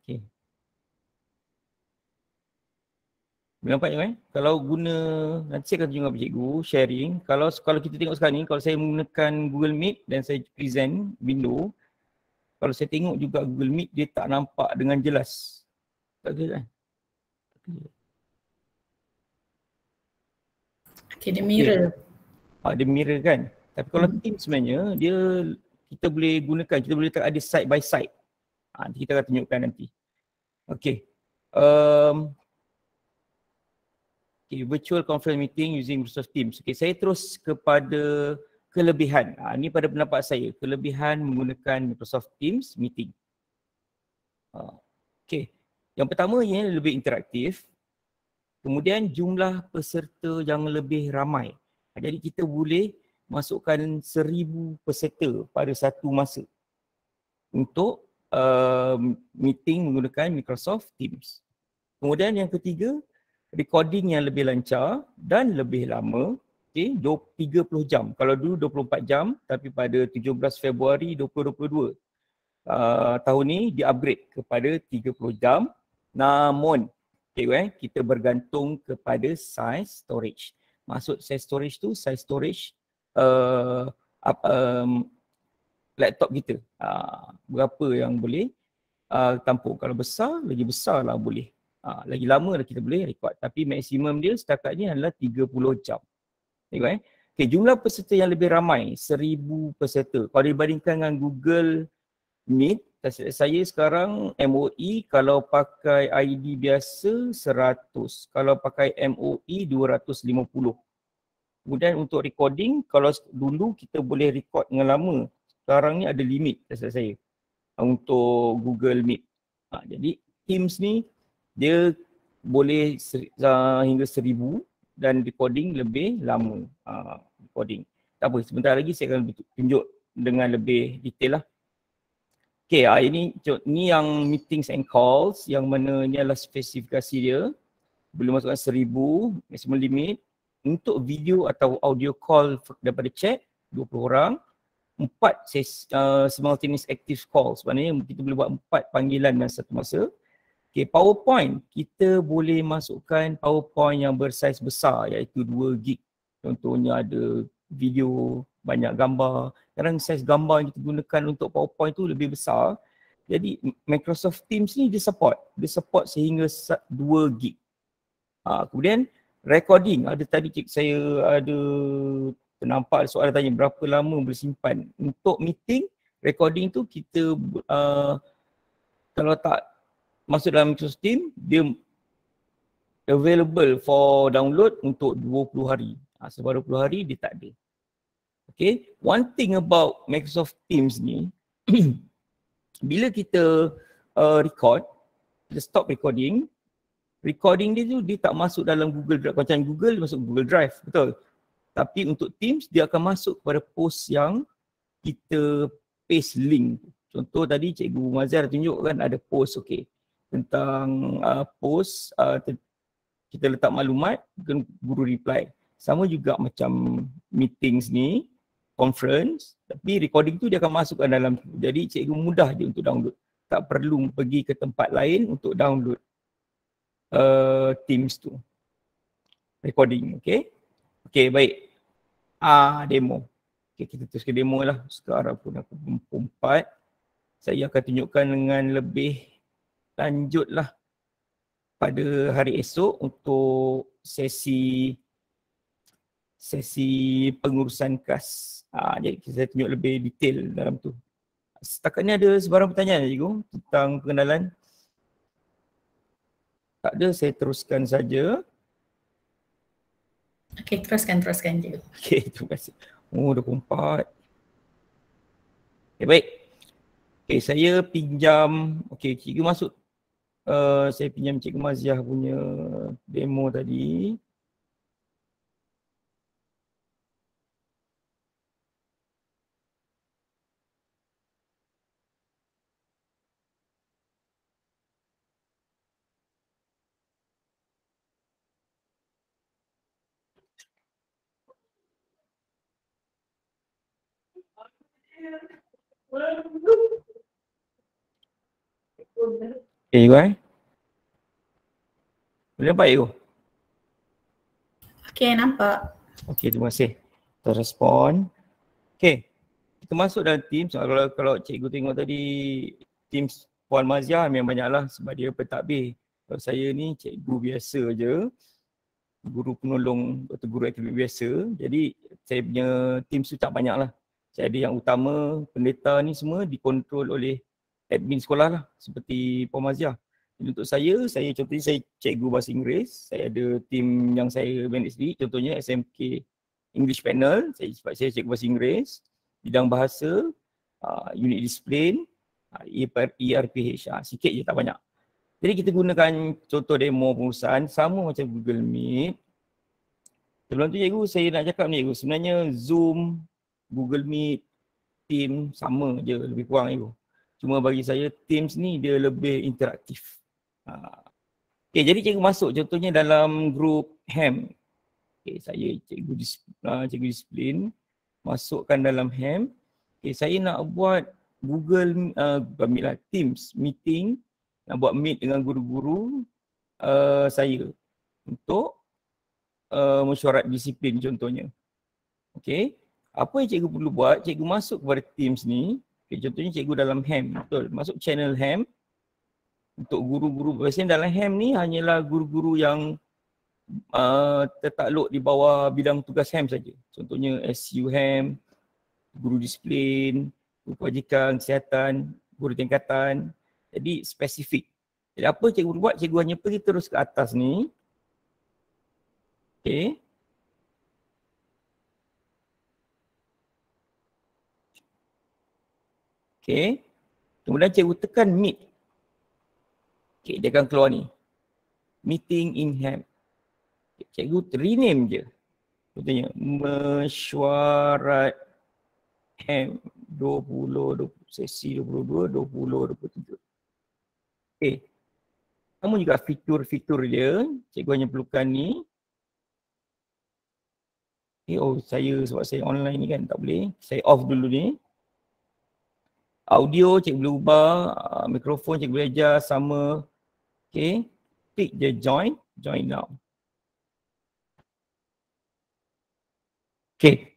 D: okey. Boleh nampak je kalau guna, nanti saya akan tunjuk kepada cikgu sharing. Kalau kita tengok sekarang ni, kalau saya menggunakan Google Meet dan saya present window, kalau saya tengok juga Google Meet dia tak nampak dengan jelas. Tak ada kan?
A: Okay, dia mirror.
D: Dia mirror kan. Tapi kalau Teams sebenarnya kita boleh gunakan, kita boleh letak ada side by side. Nanti kita akan tunjukkan nanti. Okay. Okay, virtual conference meeting using Microsoft Teams. Okay, saya terus kepada kelebihan. Ini pada pendapat saya, kelebihan menggunakan Microsoft Teams meeting. Okay, yang pertama ia lebih interaktif. Kemudian jumlah peserta yang lebih ramai. Jadi kita boleh masukkan 1,000 peserta pada satu masa untuk meeting menggunakan Microsoft Teams. Kemudian yang ketiga, recording yang lebih lancar dan lebih lama. Okay, 30 jam. Kalau dulu 24 jam, tapi pada 17 Februari 2022 tahun ni di-upgrade kepada 30 jam. Namun, kita bergantung kepada size storage. Maksud size storage tu, size storage laptop kita. Berapa yang boleh tampung. Kalau besar, lagi besar lah boleh. Lagi lama kita boleh record. Tapi maksimum dia setakat ni adalah 30 jam. Tengok Okay, jumlah peserta yang lebih ramai, 1,000 peserta. Kalau dibandingkan dengan Google Meet, saya sekarang MOE kalau pakai ID biasa 100. Kalau pakai MOE 250. Kemudian untuk recording, kalau dulu kita boleh record dengan lama. Sekarang ni ada limit saya untuk Google Meet. Jadi Teams ni dia boleh hingga 1,000 dan recording lebih lama. Recording. Tak apa, sebentar lagi saya akan tunjuk dengan lebih detail lah. Okay, ini yang meetings and calls yang mana ni adalah spesifikasi dia. Boleh masukkan 1,000 maximum limit. Untuk video atau audio call daripada chat 20 orang. 4 simultaneous active calls. Maknanya kita boleh buat 4 panggilan dalam satu masa. Okay, PowerPoint, kita boleh masukkan PowerPoint yang bersaiz besar iaitu 2 gig. Contohnya ada video, banyak gambar. Sekarang saiz gambar yang kita gunakan untuk PowerPoint tu lebih besar. Jadi Microsoft Teams ni dia support sehingga 2 gig. Kemudian recording, ada tadi saya ada ternampak soalan tanya berapa lama boleh simpan. Untuk meeting, recording tu kita kalau tak masuk dalam Microsoft Teams, dia available for download untuk 20 hari. Sebab 20 hari dia tak ada. Okay, one thing about Microsoft Teams ni, bila kita record, kita stop recording dia tu dia tak masuk dalam Google Drive. Macam Google dia masuk Google Drive, betul? Tapi untuk Teams dia akan masuk kepada post yang kita paste link. Contoh tadi Cikgu Mazhar tunjukkan ada post, okey. Tentang post, kita letak maklumat, guru reply. Sama juga macam meetings ni, conference, tapi recording tu dia akan masukkan dalam tu. Jadi cikgu mudah je untuk download. Tak perlu pergi ke tempat lain untuk download Teams tu. Recording, okey. Okey, baik. Demo. Okey, kita teruskan demo lah. Sekarang pun aku 4. Saya akan tunjukkan dengan lebih lanjut lah pada hari esok untuk sesi pengurusan kas. Jadi saya tunjuk lebih detail dalam tu. Setakat ni ada sebarang pertanyaan cikgu tentang pengenalan? Tak ada, saya teruskan saja.
A: Okey, teruskan cikgu.
D: Okey, terima kasih. 24. Okey, baik. Okey, saya pinjam, okey, cikgu masuk. Saya pinjam Cikgu Maziah punya demo tadi. Okay, cikgu boleh nampak cikgu?
A: Okey, nampak.
D: Okey, terima kasih. Terrespon. Okey, kita masuk dalam Teams. Kalau cikgu tengok tadi Teams Puan Maziah memang banyaklah sebab dia pentadbir. Kalau saya ni cikgu biasa je, guru penolong atau guru akademik biasa. Jadi saya punya Teams tu tak banyak lah. Saya ada yang utama, pendeta ni semua dikontrol oleh admin sekolah lah seperti Puan Maziah. Jadi untuk saya contohnya saya cikgu bahasa Inggeris, saya ada tim yang saya manage sendiri, contohnya SMK English Panel, sebab saya cikgu bahasa Inggeris, bidang bahasa, unit disiplin, ERPH, sikit je tak banyak. Jadi kita gunakan contoh demo pengurusan sama macam Google Meet. Sebelum tu cikgu saya nak cakap ni cikgu, sebenarnya Zoom, Google Meet, Teams sama je lebih kurang cikgu. Cuma bagi saya Teams ni dia lebih interaktif. Okay, jadi cikgu masuk contohnya dalam grup HAM. Okay, saya cikgu disiplin masukkan dalam HAM. Okay, saya nak buat Google Meet lah, Teams meeting, nak buat meet dengan guru-guru saya untuk mesyuarat disiplin contohnya. Okay, apa yang cikgu perlu buat? Cikgu masuk kepada Teams ni. Okay, contohnya cikgu dalam HAM, betul. Masuk channel HAM. Untuk guru-guru, biasanya dalam HAM ni hanyalah guru-guru yang tertakluk di bawah bidang tugas HAM saja. Contohnya SU HAM, guru disiplin, guru kebajikan, kesihatan, guru tingkatan. Jadi spesifik. Jadi apa cikgu buat? Cikgu hanya pergi terus ke atas ni. Okay. Okay. Kemudian cikgu tekan meet. Okay, dia akan keluar ni. Meeting in HAM. Okay, cikgu rename je. Contohnya, mesyuarat HAM 20, sesi 22, 20, 23. Okay. Sama juga fitur-fitur dia. Cikgu hanya perlukan ni. Okay, sebab saya online ni kan tak boleh. Saya off dulu ni. Audio cikgu boleh ubah, mikrofon cikgu boleh adjust sama. Okay, klik je join now. Okay.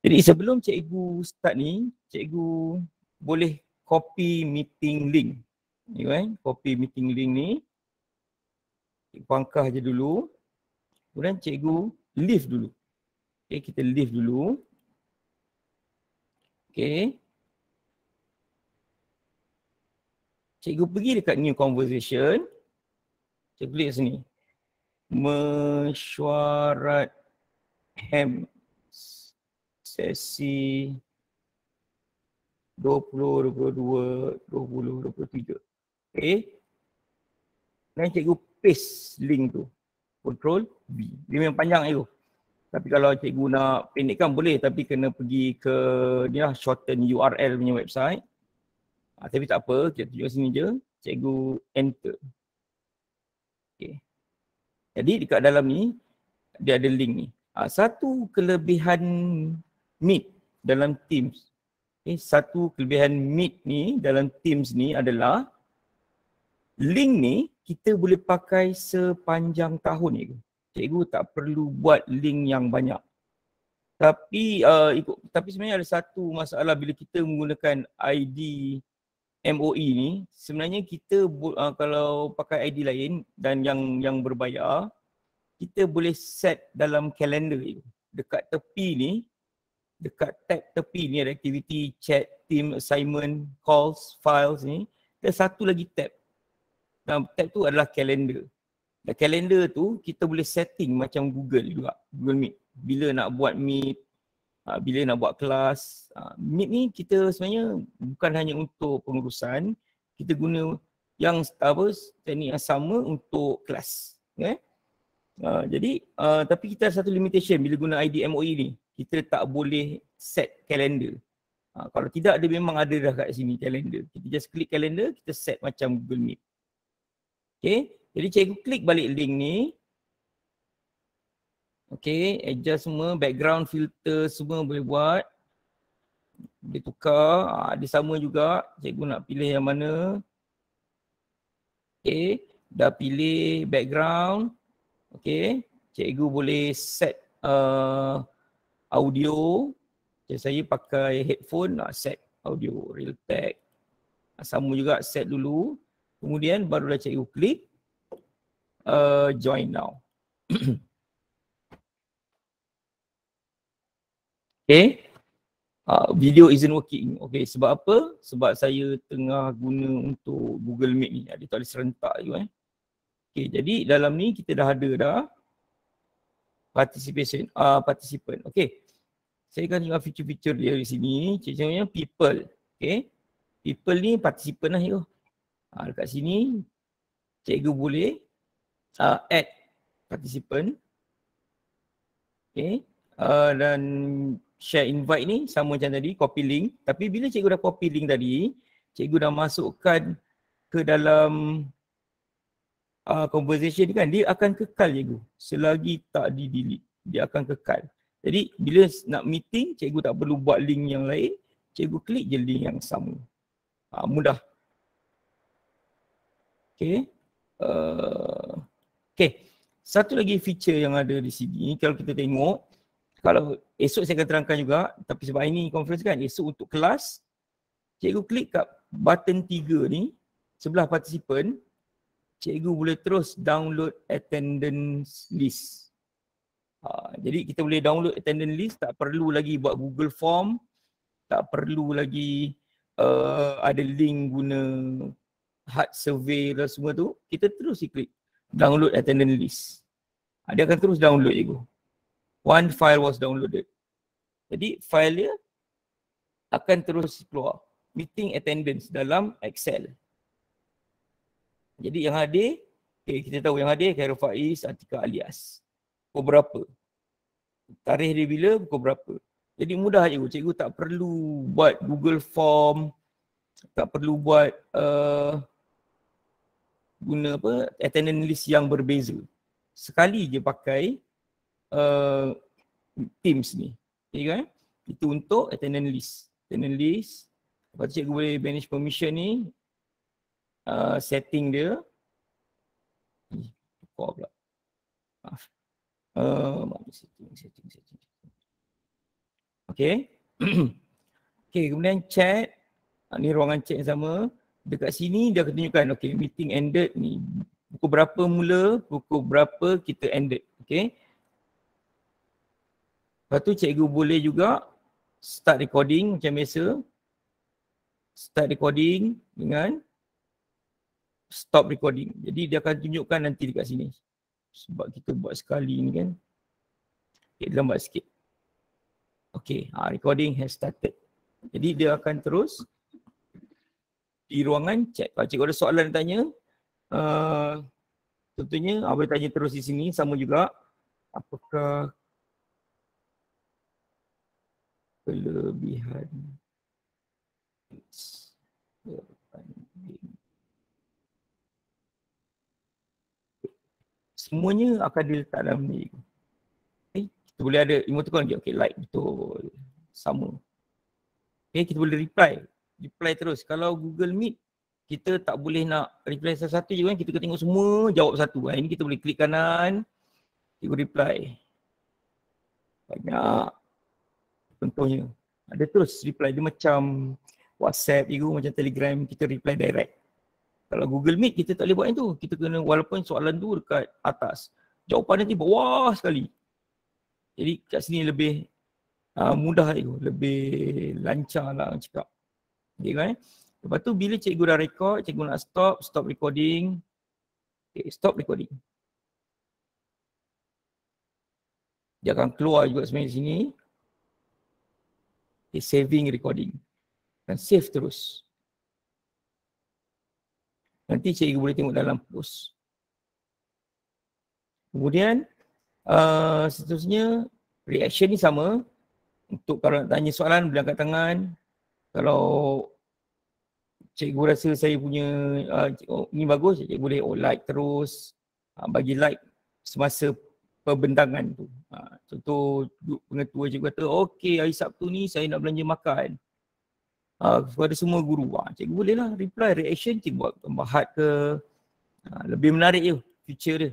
D: Jadi sebelum cikgu start ni, cikgu boleh copy meeting link. Ni kan, copy meeting link ni. Cikgu pangkah je dulu. Kemudian cikgu leave dulu. Okay, kita leave dulu. Okay. Cikgu pergi dekat new conversation. Cikgu klik sini. Mesyuarat HAM sesi 20, 22, 20, 23. Okay. Dan cikgu paste link tu. Control V. Dia memang panjang itu. Tapi kalau cikgu nak pendekkan boleh, tapi kena pergi ke ni lah, shorten URL punya website. Tapi tak apa, kita tunjuk sini je, cikgu enter. Okay. Jadi dekat dalam ni, dia ada link ni. Satu kelebihan Meet dalam Teams. Satu kelebihan Meet ni dalam Teams ni adalah link ni kita boleh pakai sepanjang tahun ni. Cikgu tak perlu buat link yang banyak. Tapi tapi sebenarnya ada satu masalah bila kita menggunakan ID MOE ni, sebenarnya kita kalau pakai ID lain dan yang berbayar, kita boleh set dalam kalender itu. Dekat tepi ni, dekat tab tepi ni ada activity, chat, team, assignment, calls, files ni. Ada satu lagi tab. Dan tab tu adalah kalender. Dan kalender tu kita boleh setting macam Google juga, Google Meet. Bila nak buat Meet, bila nak buat kelas. Meet ni kita sebenarnya bukan hanya untuk pengurusan, kita guna yang teknik yang sama untuk kelas. Okay? Jadi tapi kita ada satu limitation bila guna ID MOE ni. Kita tak boleh set kalender. Kalau tidak, dia memang ada dah kat sini kalender. Kita just klik kalender, kita set macam Google Meet. Okay, jadi cikgu klik balik link ni. Okay, adjust semua, background, filter semua boleh buat. Boleh tukar, dia sama juga. Cikgu nak pilih yang mana. Okay, dah pilih background. Okay, cikgu boleh set audio. Okay, saya pakai headphone, set audio, Realtek. Sama juga set dulu. Kemudian barulah cikgu klik join now. Okay, video isn't working. Okay, sebab apa? Sebab saya tengah guna untuk Google Meet ni. Dia tak boleh serentak je. Okay, jadi dalam ni kita dah ada dah participant. Okay, saya akan tengok feature-feature dia di sini. Contohnya people. Okay, people ni participant lah cikgu. Dekat sini cikgu boleh add participant. Okay, dan share invite ni sama macam tadi, copy link. Tapi bila cikgu dah copy link tadi, cikgu dah masukkan ke dalam conversation kan, dia akan kekal cikgu. Selagi tak di-delete, dia akan kekal. Jadi bila nak meeting, cikgu tak perlu buat link yang lain, cikgu klik je link yang sama. Mudah. Okay. Okay. Satu lagi feature yang ada di sini, kalau kita tengok, kalau esok saya akan terangkan juga, tapi sebab ini conference kan, esok untuk kelas, cikgu klik kat button 3 ni, sebelah participant, cikgu boleh terus download attendance list. Jadi kita boleh download attendance list, tak perlu lagi buat Google Form, tak perlu lagi ada link guna hard survey dan semua tu, kita terus klik download attendance list. Dia akan terus download cikgu. One file was downloaded. Jadi file dia akan terus keluar. Meeting attendance dalam Excel. Jadi yang hadir, okay, kita tahu yang hadir Khairul Faiz, Atika Alias. Pukul berapa? Tarikh dia bila, pukul berapa? Jadi mudah cikgu. Cikgu tak perlu buat Google Form, tak perlu buat guna attendance list yang berbeza. Sekali je pakai Teams ni. Okay kan? Itu untuk attendance list. Attendance list. Lepas tu cikgu boleh manage permission ni. Setting dia. Tukar pula. Maaf. Setting. Okay. Okay, kemudian chat. Ni ruangan chat yang sama. Dekat sini dia akan tunjukkan, okay, meeting ended ni. Pukul berapa mula, pukul berapa kita ended. Okay. Lepas tu cikgu boleh juga start recording macam biasa. Start recording dengan stop recording. Jadi dia akan tunjukkan nanti dekat sini. Sebab kita buat sekali ni kan. Okay, lambat sikit. Okay, recording has started. Jadi dia akan terus di ruangan chat. Kalau cikgu ada soalan tanya, tentunya boleh tanya terus di sini. Sama juga, apakah kelebihan semuanya akan diletak dalam ni. Kita boleh ada emoticon je. Okay, like betul. Sama. Okay, kita boleh reply terus. Kalau Google Meet, kita tak boleh nak reply satu-satu je kan. Kita kena tengok semua, jawab satu. Ini kita boleh klik kanan, kita reply. Banyak. Contohnya. Ada terus reply. Dia macam WhatsApp je, macam Telegram, kita reply direct. Kalau Google Meet, kita tak boleh buat yang tu. Kita kena, walaupun soalan tu dekat atas, jawapan nanti bawah sekali. Jadi kat sini lebih mudah tu, lebih lancar lah cakap. Okay kan? Lepas tu bila cikgu dah record, cikgu nak stop recording. Okay, stop recording. Dia akan keluar juga sebenarnya sini. Okay, saving recording. Dan save terus. Nanti cikgu boleh tengok dalam post. Kemudian seterusnya reaction ni sama. Untuk kalau nak tanya soalan boleh angkat tangan. Kalau cikgu rasa saya punya ini bagus, cikgu boleh like terus. Bagi like semasa perbendangan tu. Contoh pengetua cikgu kata, okey hari Sabtu ni saya nak belanja makan. Kepada semua guru. Cikgu boleh lah reply reaction, cikgu buat tambahan ke. Lebih menarik je feature dia.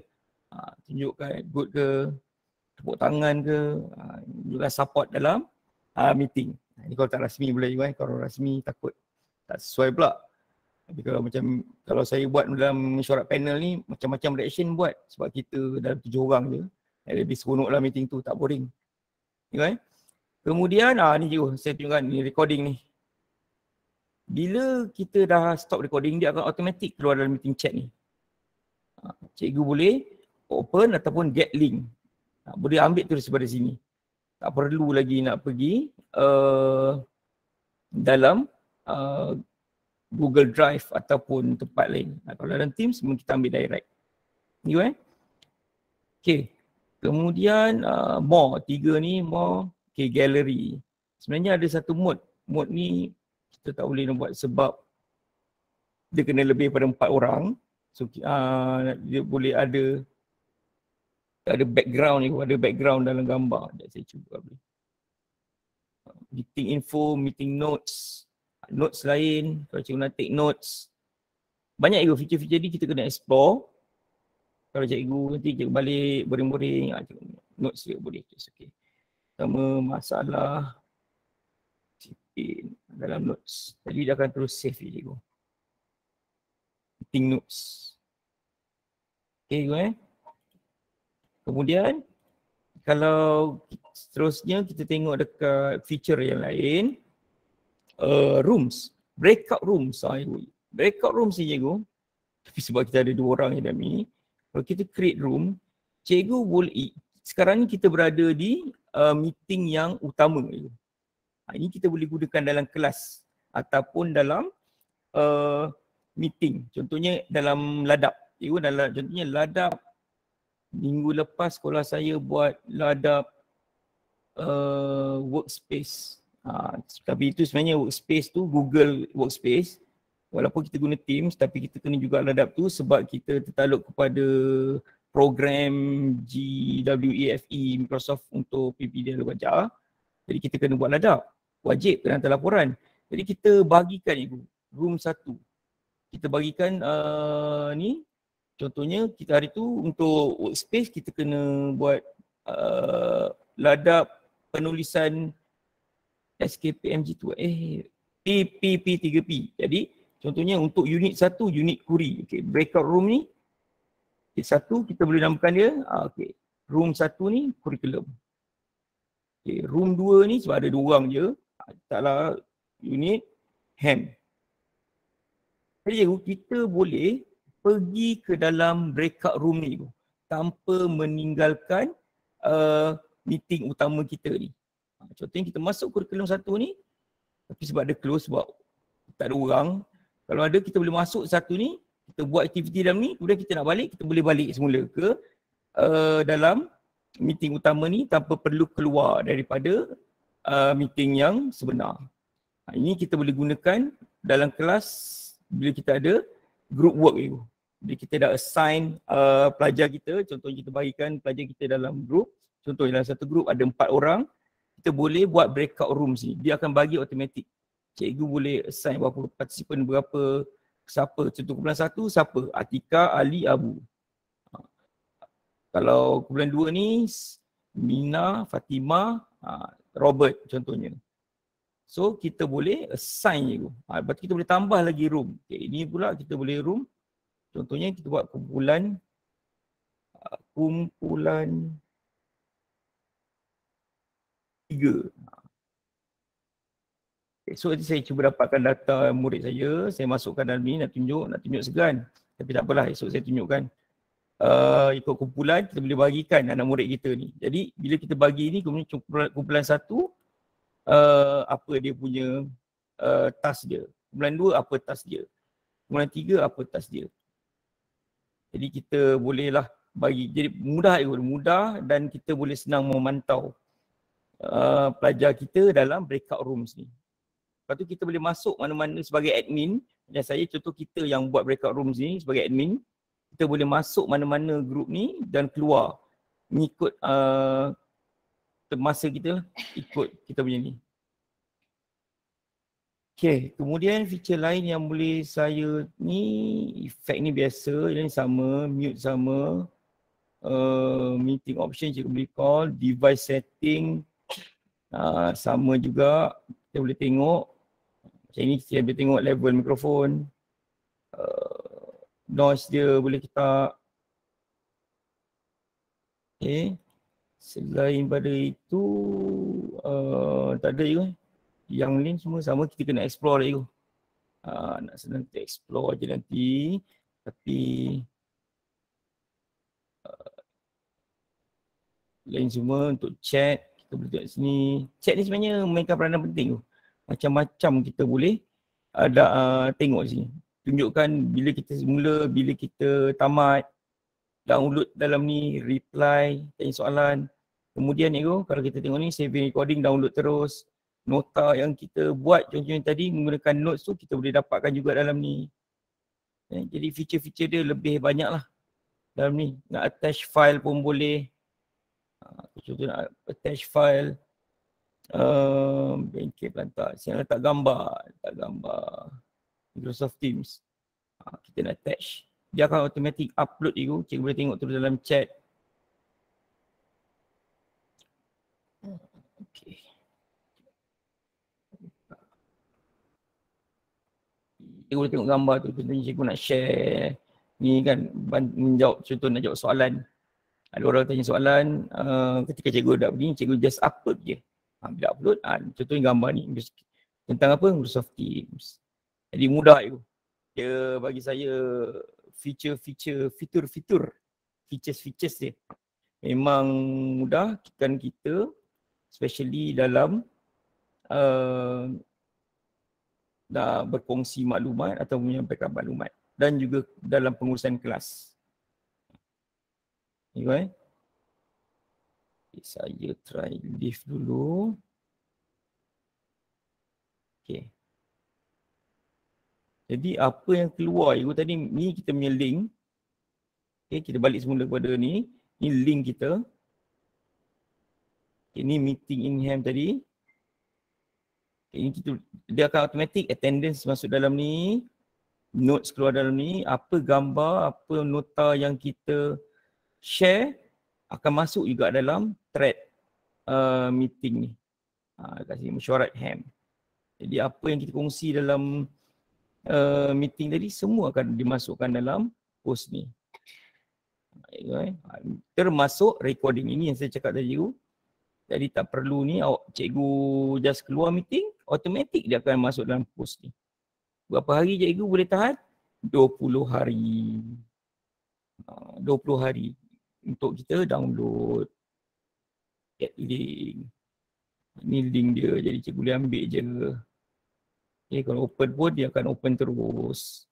D: Tunjukkan good ke, tepuk tangan ke, juga support dalam meeting. Ini kalau tak rasmi boleh juga, kalau rasmi takut tak sesuai pula. Tapi kalau macam, kalau saya buat dalam mesyuarat panel ni, macam-macam reaction buat sebab kita dalam 7 orang je. Lebih seronok lah meeting tu, tak boring. Okay? Kemudian, ni je saya tunjukkan, ni recording ni. Bila kita dah stop recording, dia akan automatic keluar dalam meeting chat ni. Cikgu boleh open ataupun get link. Boleh ambil terus daripada sini. Tak perlu lagi nak pergi dalam Google Drive ataupun tempat lain. Kalau dalam Teams, kita ambil direct. Okay. Kemudian more. 3 ni more. Okay, gallery. Sebenarnya ada satu mode. Mode ni kita tak boleh nak buat sebab dia kena lebih pada 4 orang. So dia boleh ada background ni, ada background dalam gambar. Saya cuba boleh. Meeting info, meeting notes, notes lain, kalau cikgu nak take notes. Banyak juga feature-feature ni kita kena explore. Kalau cikgu nanti cikgu balik boring-boring, notes dia boleh. Okay. Sama masalah dalam notes. Jadi dia akan terus save cikgu. Meeting notes. Okay, cikgu Kemudian, kalau seterusnya kita tengok dekat feature yang lain, rooms, breakout rooms. Breakout rooms ni cikgu, tapi sebab kita ada 2 orang je dalam ni, kalau kita create room, cikgu boleh, sekarang ni kita berada di meeting yang utama. Ini kita boleh gunakan dalam kelas ataupun dalam meeting. Contohnya dalam ladap. Contohnya ladap. Minggu lepas sekolah saya buat ladap workspace. Tapi itu sebenarnya workspace tu Google Workspace. Walaupun kita guna Teams, tapi kita kena juga ladap tu sebab kita tertaluk kepada program GWAFE Microsoft untuk PPD dan Wajah. Jadi kita kena buat ladap. Wajib kena hantar laporan. Jadi kita bagikan itu room 1. Kita bagikan ni. Contohnya kita hari tu untuk workspace kita kena buat ladap penulisan SKPMG tu PPP3P. Jadi contohnya untuk unit 1 unit query. Okay, breakout room ni satu kita boleh namakan dia okay. Room 1 ni curriculum. Okay, room 2 ni sebab ada 2 orang je. Taklah unit ham. Jadi kita boleh pergi ke dalam breakout room ni tanpa meninggalkan meeting utama kita ni. Contohnya kita masuk kurikulum 1 ni, tapi sebab ada close, sebab tak ada orang. Kalau ada kita boleh masuk 1 ni, kita buat aktiviti dalam ni, kemudian kita nak balik, kita boleh balik semula ke dalam meeting utama ni tanpa perlu keluar daripada meeting yang sebenar. Ini kita boleh gunakan dalam kelas bila kita ada group work itu. Bila kita dah assign pelajar kita, contohnya kita bagikan pelajar kita dalam group, contohnya dalam satu group ada 4 orang, kita boleh buat breakout rooms ni. Dia akan bagi automatik. Cikgu boleh assign berapa partisipan, berapa, siapa. Contoh kumpulan 1, siapa? Atika, Ali, Abu. Kalau kumpulan 2 ni, Mina, Fatimah, Robert contohnya. So kita boleh assign je tu. Lepas tu kita boleh tambah lagi room. Okay, ini pula kita boleh room. Contohnya kita buat kumpulan 3. Okay, so saya cuba dapatkan data murid saya masukkan dalam ni, nak tunjuk segan. Tapi tak apalah, esok saya tunjukkan. Ikut kumpulan, kita boleh bagikan anak murid kita ni. Jadi bila kita bagi ni, kumpulan 1, apa dia punya task dia. Kumpulan 2, apa task dia. Kumpulan 3, apa task dia. Jadi kita bolehlah bagi, jadi mudah dan kita boleh senang memantau pelajar kita dalam breakout rooms ni. Lepas tu kita boleh masuk mana-mana sebagai admin. Macam saya, contoh kita yang buat breakout rooms ni sebagai admin, kita boleh masuk mana-mana group ni dan keluar mengikut masa kita lah, ikut kita punya ni. Okay, kemudian feature lain yang boleh saya ni, efek ni biasa, yang sama, mute sama, meeting option cikgu boleh call, device setting sama juga, kita boleh tengok. Macam ni kita boleh tengok level mikrofon, noise dia boleh kita. Okay, selain pada itu, tak ada juga. Yang lain semua sama, kita kena explore lagi tu. Nak senang kita explore je nanti. Tapi lain semua untuk chat, kita boleh tengok sini. Chat ni sebenarnya memainkan peranan penting tu. Macam-macam kita boleh ada tengok sini. Tunjukkan bila kita mula, bila kita tamat, download dalam ni, reply, tanya soalan. Kemudian ni kalau kita tengok ni, saving recording, download terus. Nota yang kita buat contohnya tadi menggunakan notes tu kita boleh dapatkan juga dalam ni. Jadi feature-feature dia lebih banyak lah dalam ni. Nak attach file pun boleh. Contoh nak attach file bengkel pelantar. Saya letak gambar, Microsoft Teams. Kita nak attach. Dia akan automatic upload itu. Cikgu boleh tengok terus dalam chat. Okay. Cikgu boleh tengok gambar tu, contohnya cikgu nak share ni kan, menjawab, contoh nak jawab soalan. Ada orang tanya soalan, ketika cikgu dah begini, cikgu just upload je. Bila upload, contohnya gambar ni, tentang apa? Microsoft Teams. Jadi mudah itu. Dia bagi saya fitur-fitur, features dia. Memang mudah kan kita, especially dalam dah berkongsi maklumat atau menyampaikan maklumat dan juga dalam pengurusan kelas. Okay, saya try leave dulu. Okay. Jadi apa yang keluar itu tadi ni kita punya link. Okay, kita balik semula kepada ni. Ni link kita. Okay, ni meeting in hand tadi. Ini dia akan automatic attendance masuk dalam ni, notes keluar dalam ni, apa gambar, apa nota yang kita share akan masuk juga dalam thread meeting ni. Kasih mesyuarat ham. Jadi apa yang kita kongsi dalam meeting tadi semua akan dimasukkan dalam post ni. Termasuk recording ini yang saya cakap tadi tu. Jadi tak perlu ni cikgu just keluar meeting, automatik dia akan masuk dalam post ni. Berapa hari cikgu boleh tahan? 20 hari. 20 hari untuk kita download. Get link. Ni link dia, jadi cikgu boleh ambil je. Okay, kalau open pun dia akan open terus.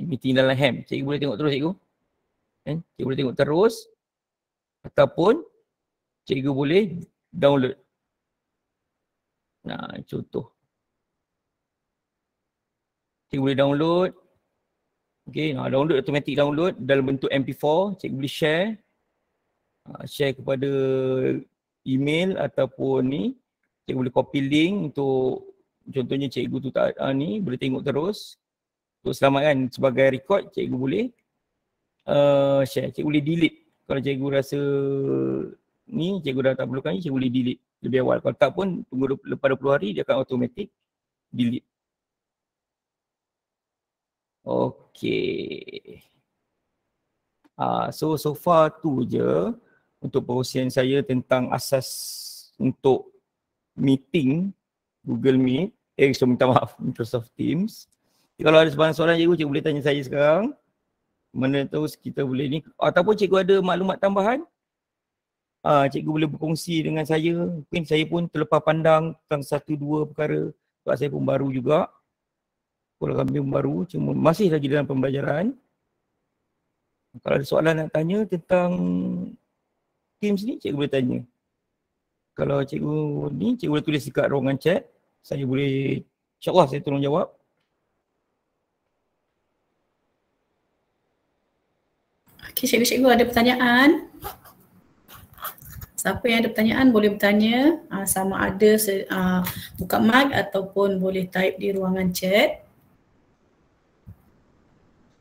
D: meeting dalam HAM. Cikgu boleh tengok terus cikgu. Kan? Cikgu boleh tengok terus ataupun cikgu boleh download. Nah, contoh. Cikgu boleh download. Okay, download, automatic download dalam bentuk MP4. Cikgu boleh share. Share kepada email ataupun ni. Cikgu boleh copy link untuk contohnya cikgu tu tak ni boleh tengok terus. Untuk selamatkan sebagai record, cikgu boleh share. Cikgu boleh delete. Kalau cikgu rasa ni cikgu dah tak perlukan ni, cikgu boleh delete lebih awal. Kalau tak pun tunggu lepas 20 hari dia akan automatic delete. Okay. So far tu je untuk perkongsian saya tentang asas untuk meeting Google Meet. Minta maaf, Microsoft Teams. Kalau ada soalan cikgu, cikgu boleh tanya saya sekarang. Mana tahu kita boleh ni. Ataupun cikgu ada maklumat tambahan, cikgu boleh berkongsi dengan saya. Mungkin saya pun terlepas pandang tentang 1-2 perkara. Sebab saya pun baru juga. Kalau kami pun baru, cuma masih lagi dalam pembelajaran. Kalau ada soalan nak tanya tentang Teams ni, cikgu boleh tanya. Kalau cikgu ni, cikgu boleh tulis dekat ruangan chat. Saya boleh, insyaAllah saya tolong jawab.
A: Okey, cikgu-cikgu ada pertanyaan? Siapa yang ada pertanyaan boleh bertanya, sama ada buka mic ataupun boleh type di ruangan chat.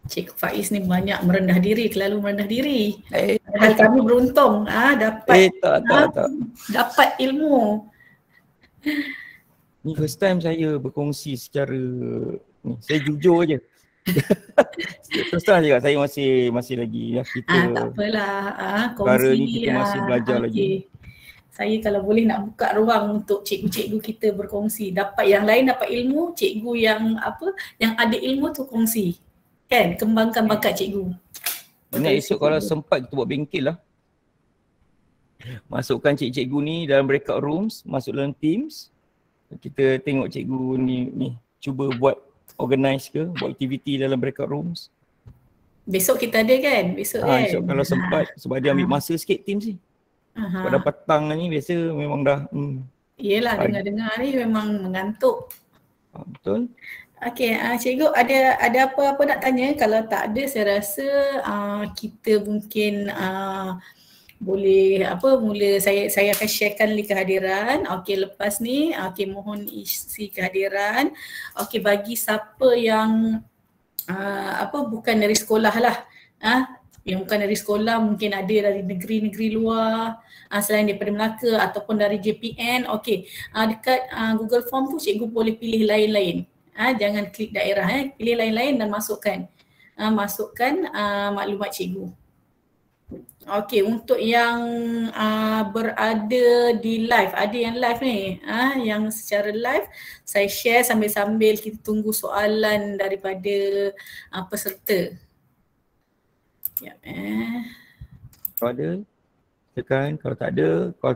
A: Cikgu Faiz ni banyak merendah diri, terlalu merendah diri. Padahal kami beruntung dapat dapat ilmu.
D: Ni first time saya berkongsi secara ni. Saya jujur je. Terus terang cakap saya masih lagi kita.
A: Tak apalah,
D: perkara
A: kongsi
D: ni kita masih belajar lagi.
A: Saya kalau boleh nak buka ruang untuk cikgu-cikgu kita berkongsi. Dapat yang lain dapat ilmu, cikgu yang ada ilmu tu kongsi. Kan, kembangkan bakat cikgu.
D: Esok kalau sempat kita buat bengkel lah. Masukkan cikgu ni dalam breakout rooms, masuk dalam Teams. Kita tengok cikgu ni cuba buat organize ke, buat aktiviti dalam breakout rooms.
A: Besok kita ada kan? Besok kan?
D: Esok kalau sempat, sebab dia ambil masa sikit Teams ni. Pada petang ni biasa memang dah
A: Yelah, dengar-dengar ni memang mengantuk.
D: Betul.
A: Okey, cikgu ada apa-apa nak tanya? Kalau tak ada, saya rasa kita mungkin boleh mula saya akan sharekan link kehadiran. Okey, lepas ni mohon isi kehadiran. Okey, bagi siapa yang bukan dari sekolah lah. Yang bukan dari sekolah, mungkin ada dari negeri-negeri luar, selain daripada Melaka ataupun dari JPN. Okey, dekat Google Form tu cikgu boleh pilih lain-lain. Jangan klik daerah, pilih lain-lain dan masukkan maklumat cikgu. Okey, untuk yang berada di live, ada yang live ni, yang secara live saya share sambil-sambil kita tunggu soalan daripada peserta.
D: Kalau ada, tekan. Kalau tak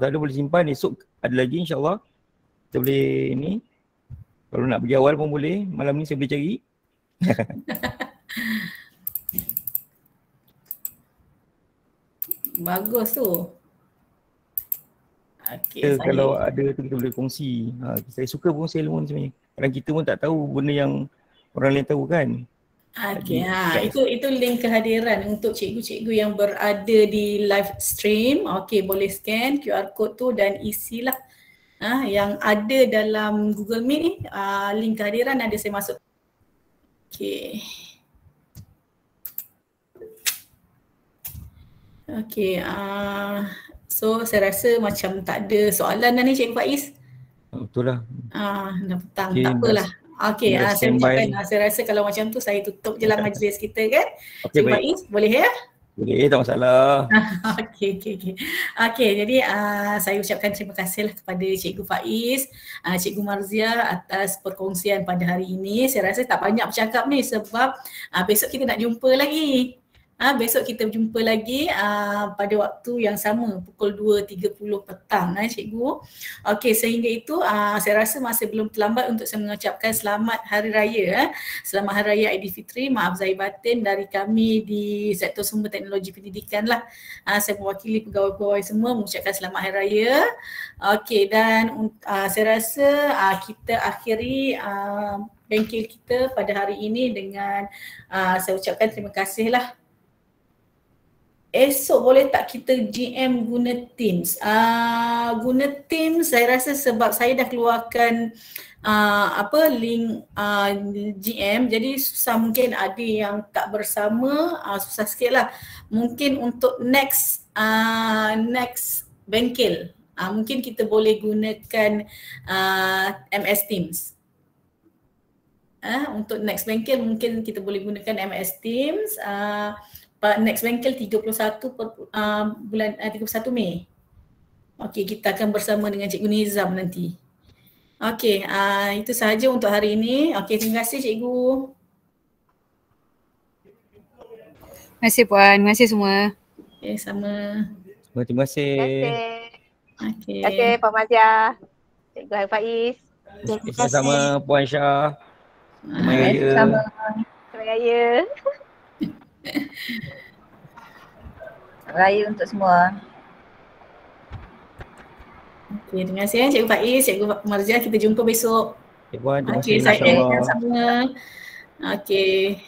D: ada boleh simpan. Esok ada lagi insyaAllah. Kita boleh ni. Kalau nak pergi awal pun boleh. Malam ni saya boleh cari.
A: Bagus tu. Okay,
D: kalau ada tu kita boleh kongsi. Saya suka kongsi ilmu ni sebenarnya. Kadang kita pun tak tahu benda yang orang lain tahu kan.
A: Okay, itu link kehadiran untuk cikgu-cikgu yang berada di live stream. Okay, boleh scan QR code tu dan isilah yang ada dalam Google Meet ni. Link kehadiran ada saya masuk. Okay. Okay, so saya rasa macam tak ada soalan dah ni Cikgu Faiz.
D: Betul lah.
A: Dah petang, tak apalah. Okay, saya rasa kalau macam tu saya tutup je lah majlis kita kan.
D: Okay,
A: Cikgu Faiz, boleh ya?
D: Boleh, tak masalah.
A: Okay, jadi saya ucapkan terima kasih lah kepada Cikgu Faiz, Cikgu Marzia atas perkongsian pada hari ini. Saya rasa tak banyak bercakap ni sebab besok kita nak jumpa lagi. Besok kita jumpa lagi pada waktu yang sama pukul 2.30 petang cikgu. Okey, sehingga itu saya rasa masih belum terlambat untuk saya mengucapkan selamat hari raya. Selamat hari raya Aidilfitri, maaf zahir batin dari kami di Sektor Sumber Teknologi Pendidikan lah. Saya mewakili pegawai-pegawai semua mengucapkan selamat hari raya. Okey, dan saya rasa kita akhiri bengkel kita pada hari ini dengan saya ucapkan terima kasih lah. Esok boleh tak kita GM guna Teams? Guna Teams saya rasa sebab saya dah keluarkan link GM, jadi susah, mungkin ada yang tak bersama, susah sikit lah. Mungkin untuk next bengkel mungkin kita boleh gunakan MS Teams. Untuk next bengkel mungkin kita boleh gunakan MS Teams. Next bengkel 31 Mei. Okey, kita akan bersama dengan Cikgu Nizam nanti. Okey, itu sahaja untuk hari ini. Okey, terima kasih Cikgu.
E: Terima kasih Puan, terima kasih semua.
A: Okey, sama.
D: Terima kasih.
A: Okey.
F: Terima kasih Pak Mazia, Cikgu Faiz.
D: Sama-sama Puan Syah. Selamat Raya.
F: Selamat Raya.
B: Raya untuk semua.
A: Okey, terima kasih Cikgu Faiz, Cikgu Marzia, kita jumpa besok.
D: Puan, terima
A: Okey,
D: kasih.
A: saya sama. Okey.